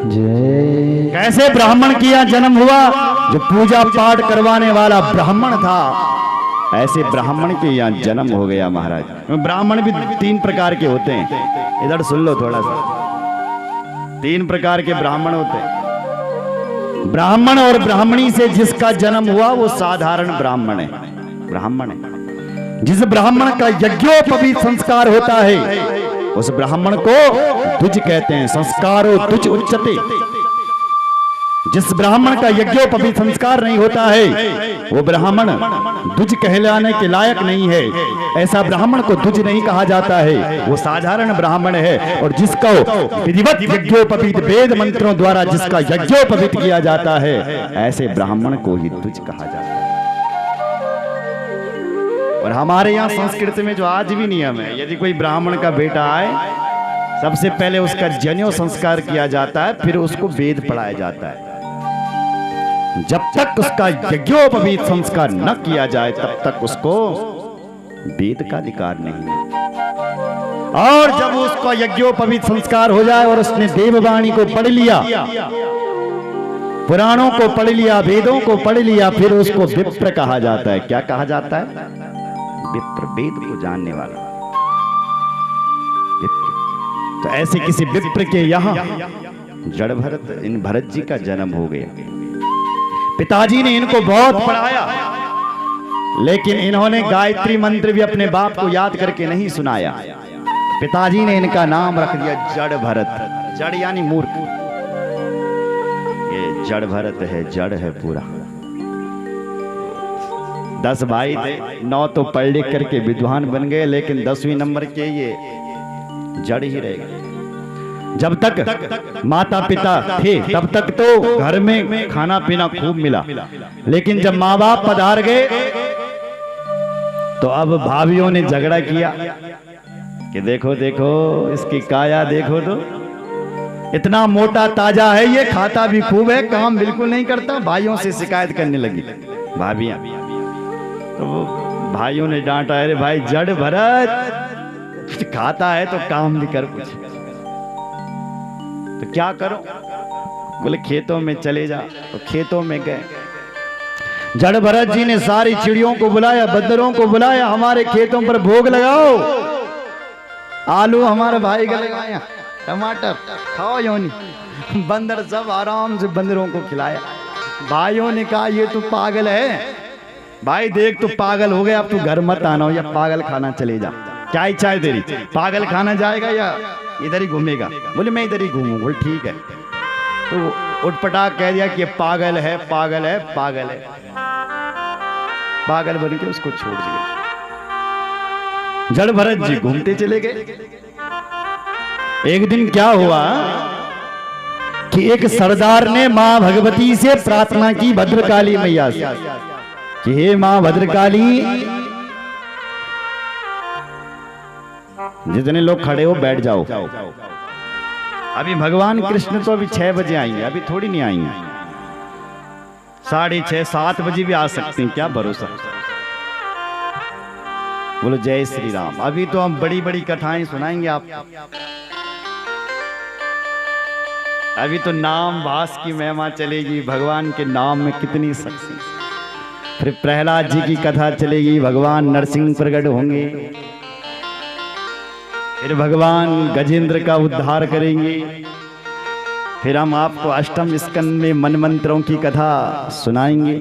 जय। कैसे ब्राह्मण के यहाँ जन्म हुआ? जो पूजा पाठ करवाने वाला ब्राह्मण था, ऐसे ब्राह्मण के यहाँ जन्म हो गया महाराज। ब्राह्मण भी 3 प्रकार के होते हैं, इधर सुन लो थोड़ा सा। 3 प्रकार के ब्राह्मण होते हैं। ब्राह्मण और ब्राह्मणी से जिसका जन्म हुआ वो साधारण ब्राह्मण है, ब्राह्मण है। जिस ब्राह्मण का यज्ञोपवीत संस्कार होता है उस ब्राह्मण को द्विज कहते हैं। संस्कारो द्विज उच्यते। जिस ब्राह्मण का यज्ञोपवीत संस्कार नहीं होता है वो ब्राह्मण द्विज कहलाने के लायक नहीं है। ऐसा ब्राह्मण को द्विज नहीं कहा जाता है, वो साधारण ब्राह्मण है। और जिसका विधिवत यज्ञोपवीत वेद मंत्रों द्वारा जिसका यज्ञोपवीत किया जाता है, ऐसे ब्राह्मण को ही द्विज कहा जाता है। और हमारे यहाँ संस्कृत में जो आज भी नियम है, यदि कोई ब्राह्मण का बेटा आए सबसे पहले उसका जनेऊ संस्कार किया जाता है, फिर उसको वेद पढ़ाया जाता है। जब तक उसका यज्ञोपवीत संस्कार न किया जाए तब तक उसको वेद का अधिकार नहीं है। और जब उसका यज्ञोपवीत संस्कार हो जाए और उसने देववाणी को पढ़ लिया, पुराणों को पढ़ लिया, वेदों को पढ़ लिया, फिर उसको विप्र कहा जाता है। क्या कहा जाता है? विप्र, वेद को जानने वाला विप्र। तो ऐसे किसी विप्र के यहाँ जड़ भरत, इन भरत जी का जन्म हो गया। पिताजी ने इनको बहुत पढ़ाया, लेकिन इन्होंने गायत्री मंत्र भी अपने बाप को याद करके नहीं सुनाया। पिताजी ने इनका नाम रख दिया जड़ भरत। जड़ यानी मूर्ख। ये जड़ भरत है, जड़ है पूरा। 10 भाई थे, 9 तो पढ़ लिख करके विद्वान बन गए, लेकिन 10वीं नंबर के ये जड़ ही रह गए। जब तक माता पिता थे तब तक तो घर में खाना पीना खूब मिला, लेकिन जब माँ बाप पधार गए तो अब भाभियों ने झगड़ा किया कि देखो देखो इसकी काया देखो तो, इतना मोटा ताजा है ये, खाता भी खूब है, काम बिल्कुल नहीं करता। भाइयों से शिकायत करने लगी भाभियां। तो वो भाइयों ने डांटा, अरे भाई जड़ भरत, खाता है तो काम भी कर कुछ। तो क्या करो? बोले खेतों में चले जा। तो खेतों में गए। जड़ भरत जी ने सारी चिड़ियों को बुलाया, बंदरों को बुलाया, हमारे खेतों पर भोग लगाओ। आलू हमारे भाई का लगाया, टमाटर खाओ योनी। बंदर सब आराम से बंदरों को खिलाया। भाइयों ने कहा ये तो पागल है, भाई देख तू पागल हो गया, अब तू घर मत आना, या पागल खाना चले जा। क्या इच्छा है तेरी? पागल खाना जाएगा या इधर ही घूमेगा? बोले मैं इधर ही घूमूं। बोले ठीक है। तो उठपटाक कह दिया कि ये पागल है, पागल है, पागल है। पागल बन के उसको छोड़ दिया। जड़ भरत जी घूमते चले गए। एक दिन क्या हुआ कि एक सरदार ने मां भगवती से प्रार्थना की, भद्रकाली मैया से, कि हे मां भद्रकाली, जितने लोग खड़े हो बैठ जाओ। अभी भगवान कृष्ण तो अभी 6 बजे आएंगे, अभी थोड़ी नहीं आएंगे। 6:30 7 बजे भी आ सकते हैं, क्या भरोसा। बोलो जय श्री राम। अभी तो हम बड़ी बड़ी कथाएं सुनाएंगे आप। अभी तो नाम भास की महिमा चलेगी, भगवान के नाम में कितनी शक्ति। फिर प्रहलाद जी की कथा चलेगी, भगवान नरसिंह प्रकट होंगे। फिर भगवान गजेंद्र का उद्धार करेंगे। फिर हम आपको अष्टम स्कंद में मनमंत्रों की कथा सुनाएंगे।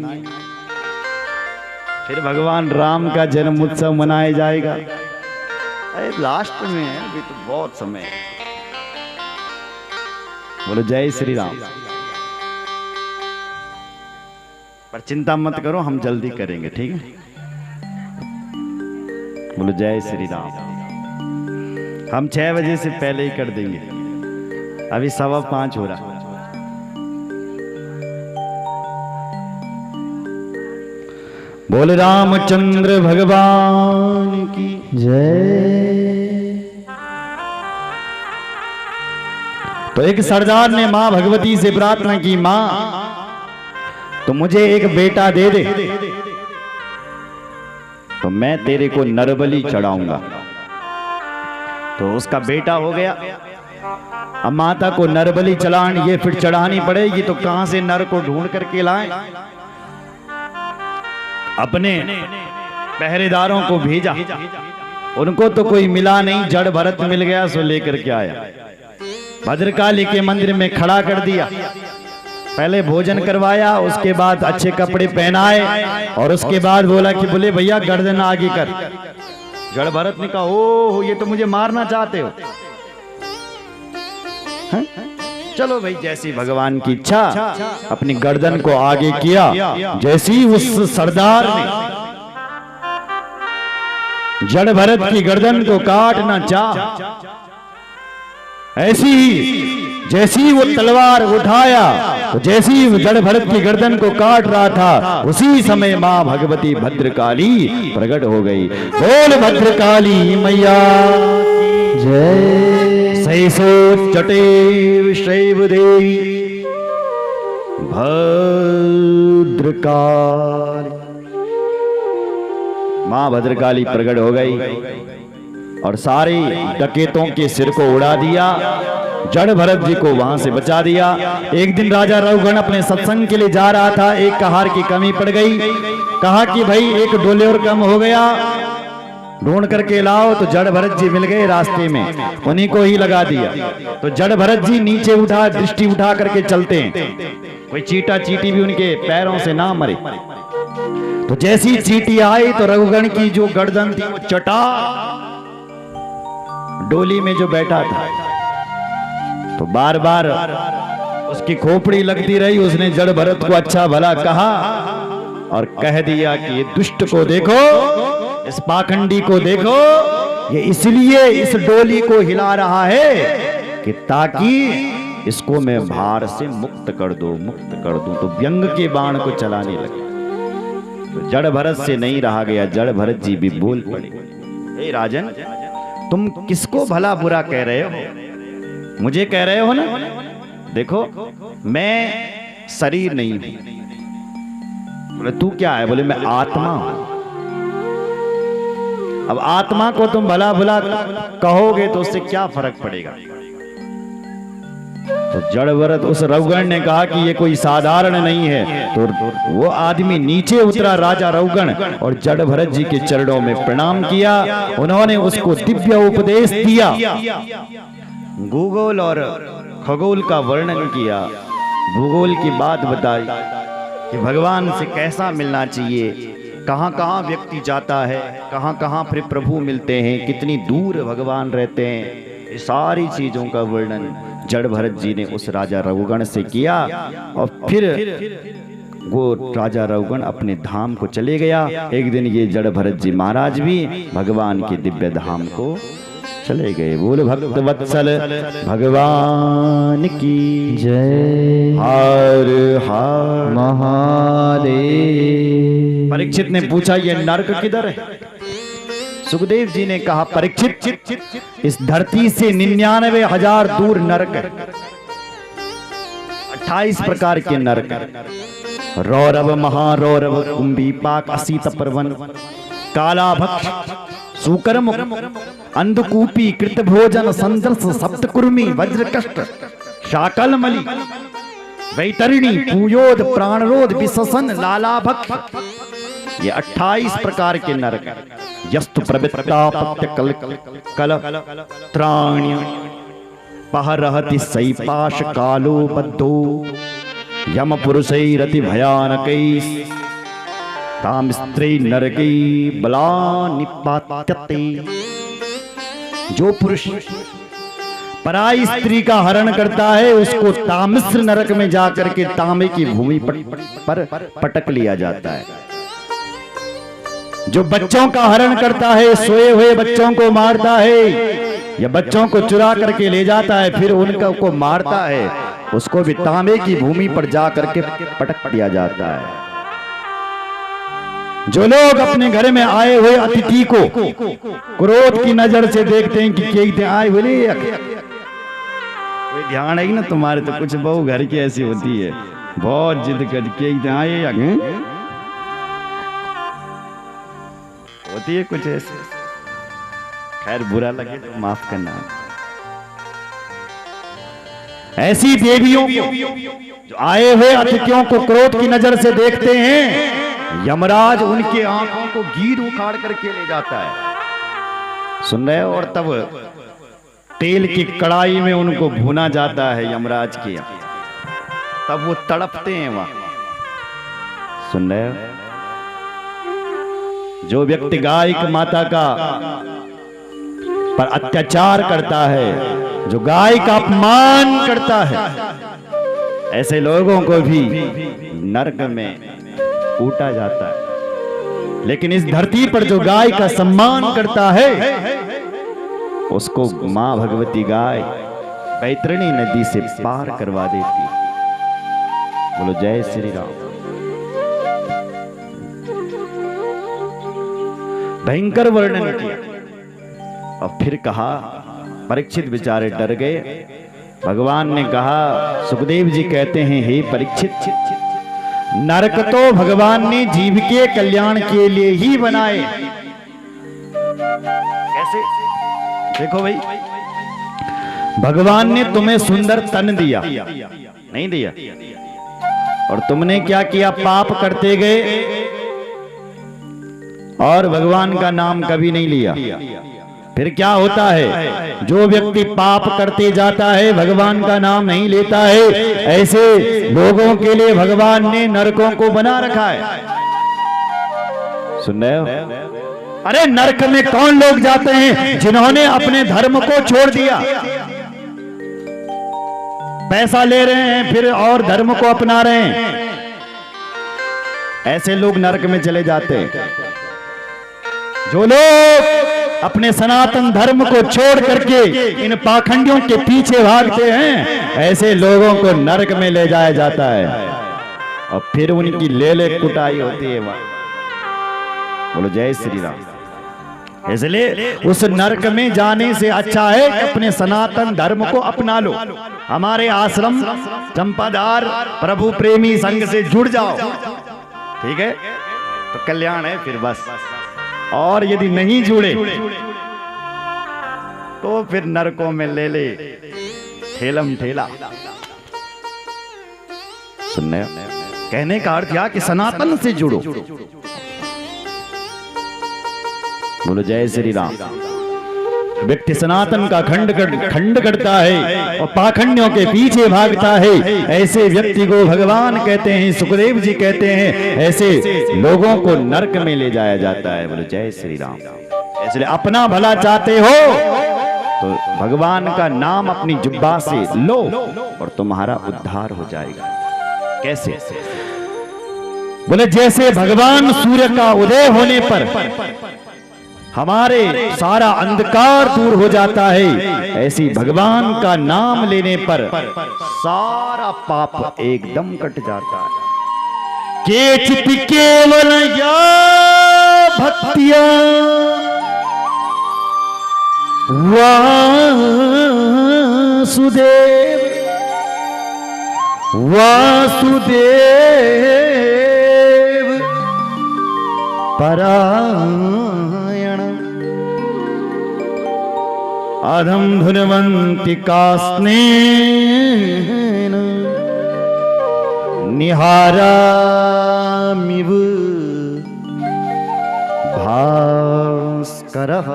फिर भगवान राम का जन्म उत्सव मनाया जाएगा। अरे लास्ट में है, अभी तो बहुत समय है। बोलो जय श्री राम। पर चिंता मत करो, हम जल्दी करेंगे, ठीक है? बोलो जय श्री राम। हम 6 बजे से पहले ही कर देंगे, अभी 5:15 हो रहा। बोल रामचंद्र भगवान की जय। तो एक सरदार ने मां भगवती से प्रार्थना की, मां तो मुझे एक बेटा दे दे, तो मैं तेरे को नरबलि चढ़ाऊंगा। तो उसका बेटा हो गया। अब माता को नरबलि ये फिर चढ़ानी पड़ेगी, तो कहां से नर को ढूंढ करके लाएं? अपने पहरेदारों को भेजा, उनको तो कोई मिला नहीं। जड़ भरत मिल गया, सो लेकर के आया, भद्रकाली के मंदिर में खड़ा कर दिया। पहले भोजन करवाया, उसके बाद अच्छे कपड़े पहनाए, और उसके बाद बोला कि बोले भैया गर्दन आगे कर। जड़ भरत ने कहा ओ ये तो मुझे मारना चाहते हो। है? चलो भाई जैसी भगवान की इच्छा। अपनी गर्दन को आगे किया। जैसी उस सरदार ने जड़ भरत की गर्दन को काटना चाहा, ऐसी ही जैसी वो तलवार उठाया, तो जैसी जड़ भरत की गर्दन को काट रहा था, उसी समय मां भगवती भद्रकाली प्रकट हो गई। बोल भद्रकाली मैया जय। सैसो जटे शैव देवी भद्रकाली। मां भद्रकाली प्रकट हो गई और सारे डकैतों के सिर को उड़ा दिया। जड़ भरत जी को वहां से बचा दिया। एक दिन राजा रघुगण अपने सत्संग के लिए जा रहा था, एक कहार की कमी पड़ गई। कहा कि भाई एक डोले और कम हो गया, ढूंढ करके लाओ। तो जड़ भरत जी मिल गए रास्ते में, उन्हीं को ही लगा दिया। तो जड़ भरत जी नीचे उठा दृष्टि उठा करके चलते हैं, कोई चीटा चीटी भी उनके पैरों से ना मरे। तो जैसी चीटी आई तो रघुगण की जो गर्दन थी वो चटा डोली में जो बैठा था, तो बार बार उसकी खोपड़ी लगती रही। उसने जड़ भरत को अच्छा भला कहा और कह दिया कि ये दुष्ट को देखो, इस पाखंडी को देखो, ये इसलिए इस डोली को हिला रहा है कि ताकि इसको मैं भार से मुक्त कर दूं, मुक्त कर दूं। तो व्यंग के बाण को चलाने लगे। तो जड़ भरत से नहीं रहा गया, जड़ भरत जी भी बोल पड़े, हे राजन तुम किसको भला बुरा कह रहे हो? मुझे कह रहे हो ना? देखो मैं शरीर नहीं हूं। बोले तू क्या है? बोले मैं आत्मा हूं। अब आत्मा को तुम भला भला कहोगे तो उससे क्या फर्क पड़ेगा? तो जड़ भरत उस रवगण ने कहा कि ये कोई साधारण नहीं है। तो वो आदमी नीचे उतरा, राजा रवगण, और जड़ भरत जी के चरणों में प्रणाम किया। उन्होंने उसको दिव्य उपदेश दिया, भूगोल और खगोल का वर्णन किया, भूगोल की बात बताई कि भगवान से कैसा मिलना चाहिए, कहां कहां व्यक्ति जाता है, कहां कहां फिर प्रभु मिलते हैं, कितनी दूर भगवान रहते हैं। ये सारी चीजों का वर्णन जड़ भरत जी ने उस राजा रवगण से किया। और फिर वो राजा रवगण अपने धाम को चले गया। एक दिन ये जड़ भरत जी महाराज भी भगवान के दिव्य धाम को चले गए। बोल भक्त वत्सल भगवान की जय। हर हर महादेव। परीक्षित ने पूछा ये नरक किधर है? सुखदेव जी ने कहा परीक्षित, इस धरती से 99,000 दूर नरक है। 28 प्रकार के नरक, रौरव, महारौरव, कुंभीपाक, असीत पर्वन, कालाभक्ष, सूकरमुख, अंधकूपी, कृतभोजन, संदर्श, सप्तकुर्मी, वज्रकष्ट, शाकलमलि, वैतरणी, पूयोद, प्राणरोध, विशसन, लालाभक्ष। ये 28 प्रकार के नरक। यस्तु प्रवृत्ता पत्य कल त्राण्य पहरहति सैपाश कालो बद्धो यम पुरुषैरति भयानकैः ताम स्त्री नरकै बला निपात्यते। जो पुरुष पराई स्त्री का हरण करता है उसको तामिस्र नरक में जाकर के तांबे की भूमि पर पटक लिया जाता है। जो बच्चों का हरण करता है, सोए हुए बच्चों को मारता है या बच्चों को चुरा करके ले जाता है फिर उनको को मारता है, उसको भी तांबे की भूमि पर जा करके पटक दिया जाता है। जो लोग अपने घर में आए हुए अतिथि को क्रोध की नजर से देखते हैं कि क्या आए बोले, कोई ध्यान है ना तुम्हारे, तो कुछ बहु घर की ऐसी होती है, बहुत जिद करके आए होती है कुछ ऐसे। खैर बुरा लगे तो माफ करना। ऐसी देवियों को जो आए हुए अतिथियों को क्रोध की नजर से देखते हैं, यमराज उनके आंखों को गीर उखाड़ करके ले जाता है। सुन रहे हो? और तब तेल की कड़ाई में उनको भुना जाता है यमराज के, तब वो तड़पते हैं वहां। सुन रहे हो? जो व्यक्ति गाय की माता का पर अत्याचार करता है, जो गाय का अपमान करता है, ऐसे लोगों को भी नरक में कूटा जाता है। लेकिन इस धरती पर जो गाय का सम्मान करता है उसको मां भगवती गाय बैतरणी नदी से पार करवा देती। बोलो जय श्री राम। भयंकर वर्णन किया और फिर कहा, परीक्षित बेचारे डर गए। भगवान ने कहा, सुखदेव जी कहते हैं, हे परीक्षित, नरक तो भगवान ने जीव के कल्याण के लिए ही बनाए। कैसे? देखो भाई, भगवान ने तुम्हें सुंदर तन दिया, नहीं दिया? और तुमने क्या किया? पाप करते गए और भगवान का नाम कभी नहीं लिया। फिर क्या होता है? जो व्यक्ति पाप करते जाता है, भगवान का नाम नहीं लेता है, ऐसे लोगों के लिए भगवान ने नरकों को बना रखा है। सुन रहे हो? अरे नरक में कौन लोग जाते हैं? जिन्होंने अपने धर्म को छोड़ दिया, पैसा ले रहे हैं फिर और धर्म को अपना रहे हैं, ऐसे लोग नरक में चले जाते हैं। जो लोग अपने सनातन धर्म को छोड़ करके इन पाखंडियों के पीछे भागते हैं, ऐसे लोगों को नरक में ले जाया जाता है और फिर उनकी लेले कुटाई होती है। बोलो जय श्री राम। इसलिए उस नरक में जाने से अच्छा है कि अपने सनातन धर्म को अपना लो। हमारे आश्रम चंपाधार प्रभु प्रेमी संघ से जुड़ जाओ, ठीक है, तो कल्याण है फिर बस। और यदि नहीं जुड़े तो फिर नरकों में ले ले ठेलम ठेला। सुनने कहने का अर्थ यह कि सनातन से जुड़ो। बोलो जय श्री राम। व्यक्ति सनातन का खंड करता है और पाखंडियों के पीछे भागता है, ऐसे व्यक्ति को भगवान कहते हैं, सुखदेव जी कहते हैं, ऐसे लोगों को नरक में ले जाया जाता है। बोलो जय श्री राम। इसलिए अपना भला चाहते हो तो भगवान का नाम अपनी जुब्बा से लो और तुम्हारा उद्धार हो जाएगा। कैसे? बोले जैसे भगवान सूर्य का उदय होने पर हमारे सारा अंधकार दूर हो जाता है, ऐसी भगवान का नाम लेने पर सारा पाप एकदम कट जाता है। केचित केवल या भक्तिया वासुदेव परायण अधम धुनवंति कास्नेन निहारामिव भास्करः।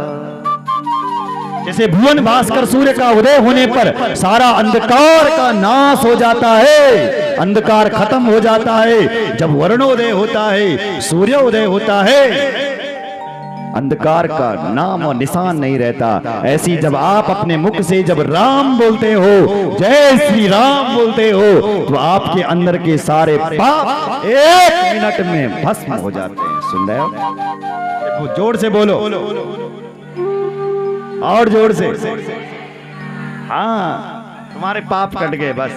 जैसे भुवन भास्कर सूर्य का उदय होने पर सारा अंधकार का नाश हो जाता है, अंधकार खत्म हो जाता है। जब वर्णोदय होता है, सूर्योदय होता है, अंधकार का नाम और निशान नहीं रहता। ऐसी जब आप अपने मुख से जब राम बोलते हो, जय श्री राम बोलते हो, तो आपके अंदर के सारे पाप 1 मिनट में भस्म हो जाते हैं। सुन रहे हो? जोर से बोलो और जोर से। हाँ, तुम्हारे पाप कट गए, बस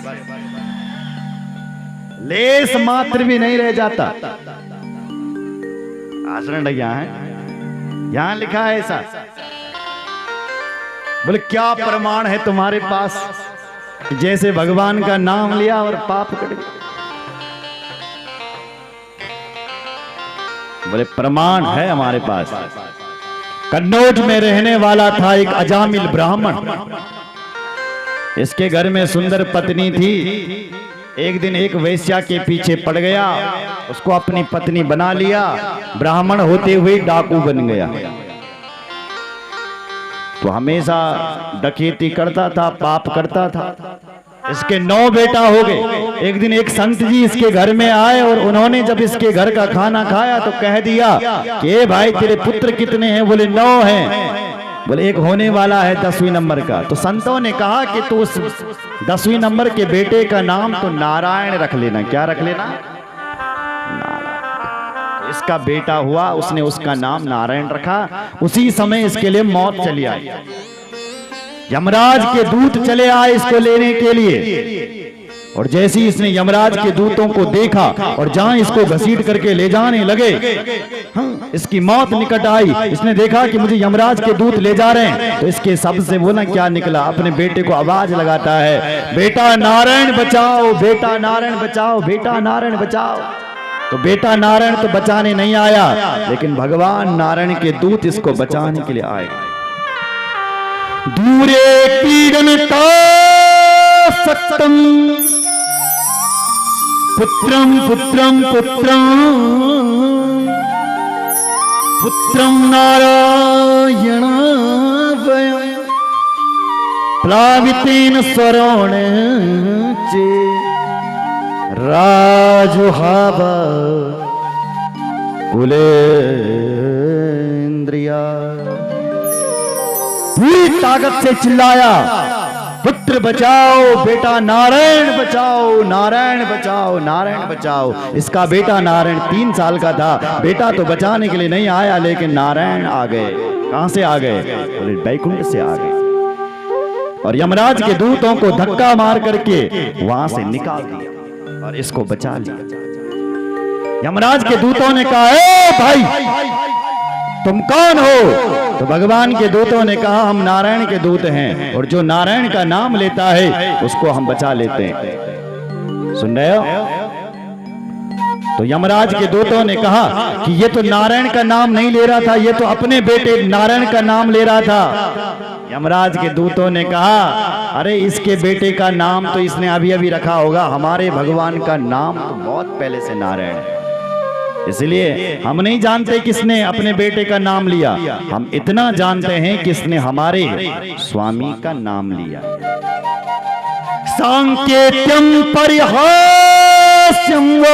लेस मात्र भी नहीं रह जाता। आचरण यहाँ है, यहाँ लिखा है ऐसा। बोले क्या प्रमाण है तुम्हारे पास जैसे भगवान का नाम लिया और पाप कट गए? बोले प्रमाण है हमारे पास। कन्नौज में रहने वाला था एक अजामिल ब्राह्मण। इसके घर में सुंदर पत्नी थी। एक दिन एक वेश्या के पीछे पड़ गया, उसको अपनी पत्नी बना लिया। ब्राह्मण होते हुए डाकू बन गया। तो हमेशा डकैती करता था, पाप करता था। इसके 9 बेटा हो गए। एक दिन एक संत जी इसके घर में आए और उन्होंने जब इसके घर का खाना खाया तो कह दिया कि भाई तेरे पुत्र कितने हैं? बोले 9 हैं। बोले एक होने वाला है 10वीं नंबर का। तो संतों ने कहा कि तू उस 10वीं नंबर के बेटे का नाम तो नारायण रख लेना। क्या रख लेना? नारायण। इसका बेटा हुआ, उसने उसका नाम नारायण रखा। उसी समय इसके लिए मौत चली आई। यमराज के दूत चले आए इसको लेने के लिए, और जैसे ही इसने यमराज के दूतों को देखा और जहां इसको घसीट करके ले जाने लगे, हाँ, इसकी मौत निकट आई। इसने देखा कि मुझे यमराज के दूत ले जा रहे हैं, तो इसके शब्द से बोला क्या निकला? अपने बेटे को आवाज लगाता है, बेटा नारायण बचाओ, बेटा नारायण बचाओ, बेटा नारायण बचाओ। तो बेटा नारायण तो बचाने नहीं आया, लेकिन भगवान नारायण के दूत इसको बचाने के लिए आए। दूरे पीड़नता सत्तम पुत्रम पुत्रम पुत्रम पुत्रम नारायण प्लावितेन स्वरण चे राजुहावा कुलेन्द्रिया। पूरी ताकत से चिल्लाया, पुत्र बचाओ, बेटा नारायण बचाओ, नारायण बचाओ, नारायण बचाओ। इसका बेटा नारायण 3 साल का था। बेटा तो बचाने के लिए नहीं आया, लेकिन नारायण आ गए। कहां से आ गए? बोले बैकुंठ से आ गए, और यमराज के दूतों को धक्का मार करके वहां से निकाल दिया और इसको बचा लिया। यमराज के दूतों ने कहा, ए भाई तुम कौन हो? तो भगवान के दूतों ने कहा हम नारायण के दूत हैं और जो नारायण का नाम लेता है उसको हम बचा लेते हैं। सुन रहे हो? तो यमराज के दूतों ने कहा कि ये तो नारायण का नाम नहीं ले रहा था, ये तो अपने बेटे नारायण का नाम ले रहा था। यमराज के दूतों ने कहा अरे इसके बेटे का नाम तो इसने अभी अभी रखा होगा, हमारे भगवान का नाम तो बहुत पहले से नारायण है, इसलिए हम नहीं जानते किसने अपने बेटे का नाम लिया। हम इतना जानते हैं किसने हमारे स्वामी का नाम लिया। सांकेत्यम परिहास्यम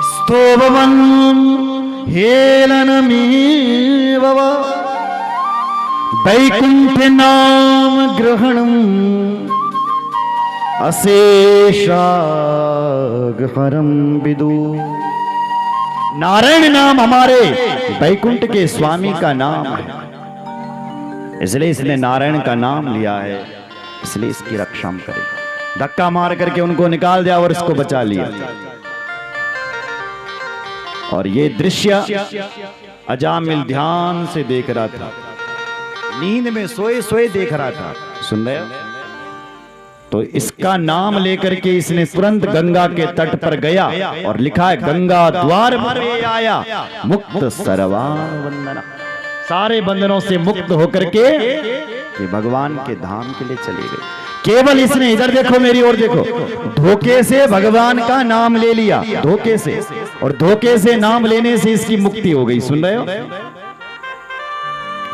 स्तोभवन् हेलनमेव वैकुंठ नाम ग्रहणम् अशेषागहरम विदु। नारायण नाम हमारे वैकुंठ के स्वामी का नाम है, इसलिए इसने नारायण का नाम लिया है, इसलिए इसकी रक्षा हम करें। धक्का मार करके उनको निकाल दिया और इसको बचा लिया। और ये दृश्य अजामिल ध्यान से देख रहा था, नींद में सोए सोए देख रहा था। सुन रहे हो? तो इसका नाम लेकर के इसने तुरंत गंगा के तट पर गया और लिखा है गंगा द्वार पर आया मुक्त सर्वान वंदना। सारे बंधनों से मुक्त होकर के भगवान के धाम के लिए चले गए। केवल इसने, इधर देखो मेरी ओर देखो, धोखे से भगवान का नाम ले लिया, धोखे से, और धोखे से नाम लेने से इसकी मुक्ति हो गई। सुन रहे हो?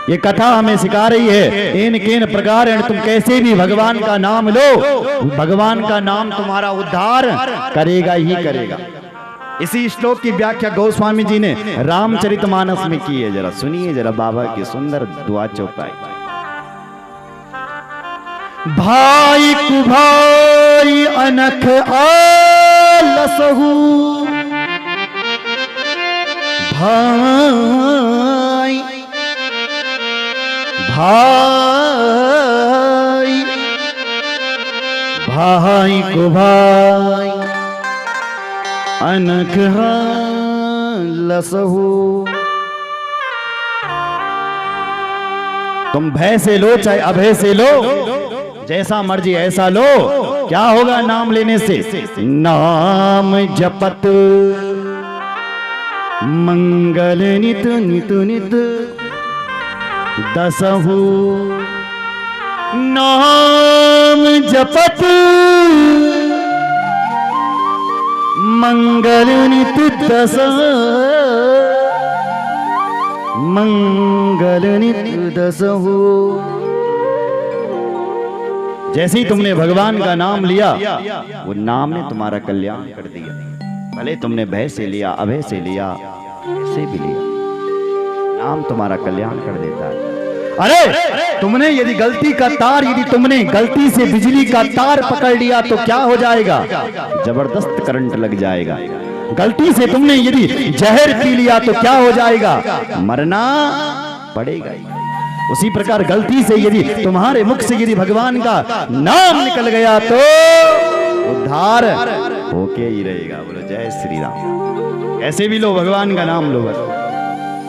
ये कथा हमें सिखा रही है इन किन प्रकार तुम कैसे भी भगवान का नाम लो, भगवान का नाम तुम्हारा उद्धार करेगा ही करेगा। इसी श्लोक की व्याख्या गोस्वामी जी ने रामचरितमानस में की है। जरा सुनिए जरा बाबा की सुंदर दुआ चौपाई। भाई कुभाई अनख आलसहु भाई भाई भाई को भाई अनख लसहु। तुम भय से लो चाहे अभय से लो, जैसा मर्जी ऐसा लो। क्या होगा नाम लेने से? नाम जपत मंगल नित नित नित दसहु। नाम जपत मंगल नित दस मंगल नित दसहु। जैसे ही तुमने भगवान का नाम लिया वो नाम ने तुम्हारा कल्याण कर दिया। भले तुमने भय से लिया, अभय से लिया, ऐसे भी लिया, नाम तुम्हारा कल्याण कर देता है। अरे तुमने यदि गलती का तार, यदि तुमने गलती से बिजली का तार पकड़ लिया तो क्या हो जाएगा? जबरदस्त करंट लग जाएगा। गलती से तुमने यदि जहर पी लिया तो क्या हो जाएगा? मरना पड़ेगा। उसी प्रकार गलती से यदि तुम्हारे मुख से यदि भगवान का नाम निकल गया तो उद्धार होके ही रहेगा। बोलो जय श्री राम। ऐसे भी लो, भगवान का नाम लो बस।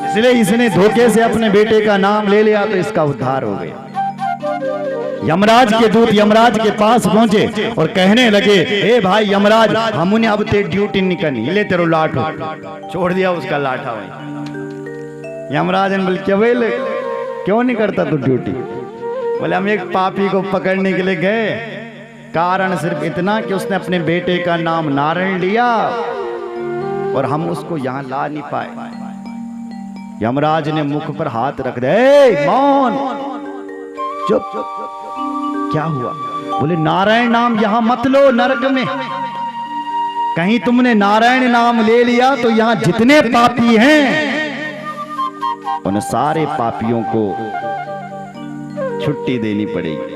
इसलिए इसने धोखे से अपने बेटे का नाम ले लिया तो इसका उद्धार हो गया। यमराज के दूत यमराज के पास पहुंचे और कहने लगे, ए भाई यमराज, हमने अब तेरी ड्यूटी नहीं करनी, ले तेरो लाठो। छोड़ दिया उसका लाठा वही। यमराज ने बोले क्या बोले, क्यों नहीं करता तू ड्यूटी? बोले हम एक पापी को पकड़ने के लिए गए, कारण सिर्फ इतना कि उसने अपने बेटे का नाम नारायण लिया और हम उसको यहां ला नहीं पाए। यमराज ने मुख पर हाथ रख दिया, मौन, चुप। क्या हुआ? बोले नारायण नाम यहां मत लो, नरक में। कहीं तुमने नारायण नाम ले लिया तो यहां जितने पापी हैं उन सारे पापियों को छुट्टी देनी पड़ेगी।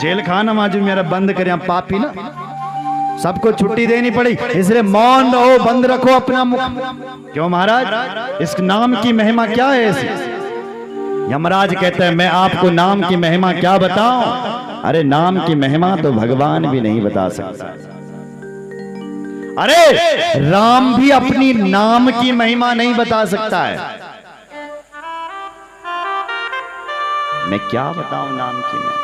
जेल खाना माजू मेरा बंद करें, पापी ना, सबको छुट्टी देनी पड़ी। इसलिए मौन रहो, बंद रखो अपना मुख। क्यों महाराज, इस नाम की महिमा क्या है ऐसी? यमराज कहते हैं मैं आपको नाम की महिमा क्या बताऊं? अरे नाम की महिमा तो भगवान भी नहीं बता सकता। अरे राम भी अपनी नाम की महिमा नहीं बता सकता है। मैं क्या बताऊं नाम की महिमा,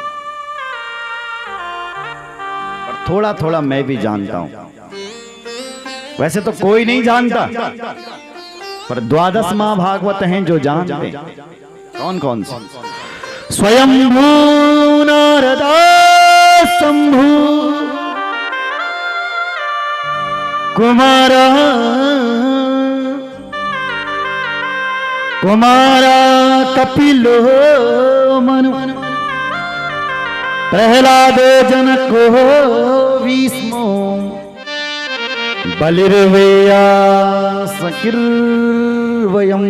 और थोड़ा थोड़ा मैं भी जानता हूं। वैसे तो कोई नहीं जानता, पर 12 महाभागवत हैं जो जानते। कौन कौन से? स्वयंभू नारदा शंभु कुमारा कपिलो मनु प्रहलादो जनको भीष्मो बलिर्वेया सकिर्वयम्।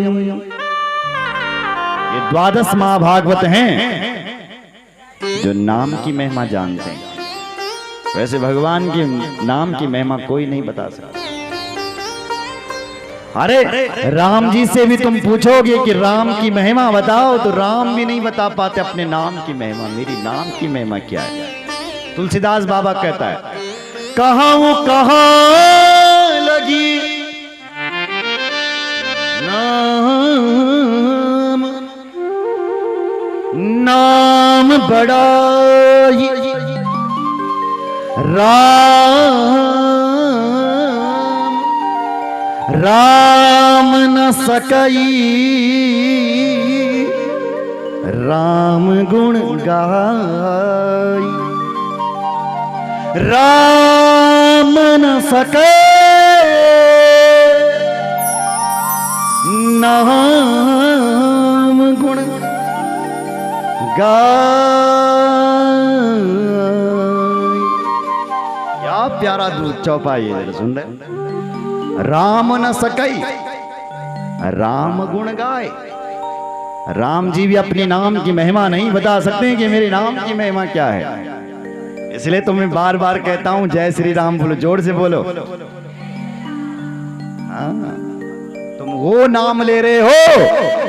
ये 12 महाभागवत हैं जो नाम की महिमा जानते हैं। वैसे भगवान के नाम की महिमा कोई नहीं बता सकता। अरे राम जी से भी तुम पूछोगे कि राम की महिमा बताओ, तो राम भी नहीं बता पाते अपने नाम की महिमा। मेरी नाम की महिमा क्या है? तुलसीदास बाबा कहता है, कहाँ लगी नाम बड़ा राम न सकई राम गुण गाई। राम न सके नाम गुण गाई। क्या प्यारा दूध चौपाई है, सुन रहे? राम न सकई राम गुण गाए। राम जी भी अपने नाम की महिमा नहीं बता सकते कि मेरे नाम की महिमा क्या है। इसलिए तो मैं बार बार कहता हूं, जय श्री राम बोलो, जोर से बोलो। हाँ, तुम वो नाम ले रहे हो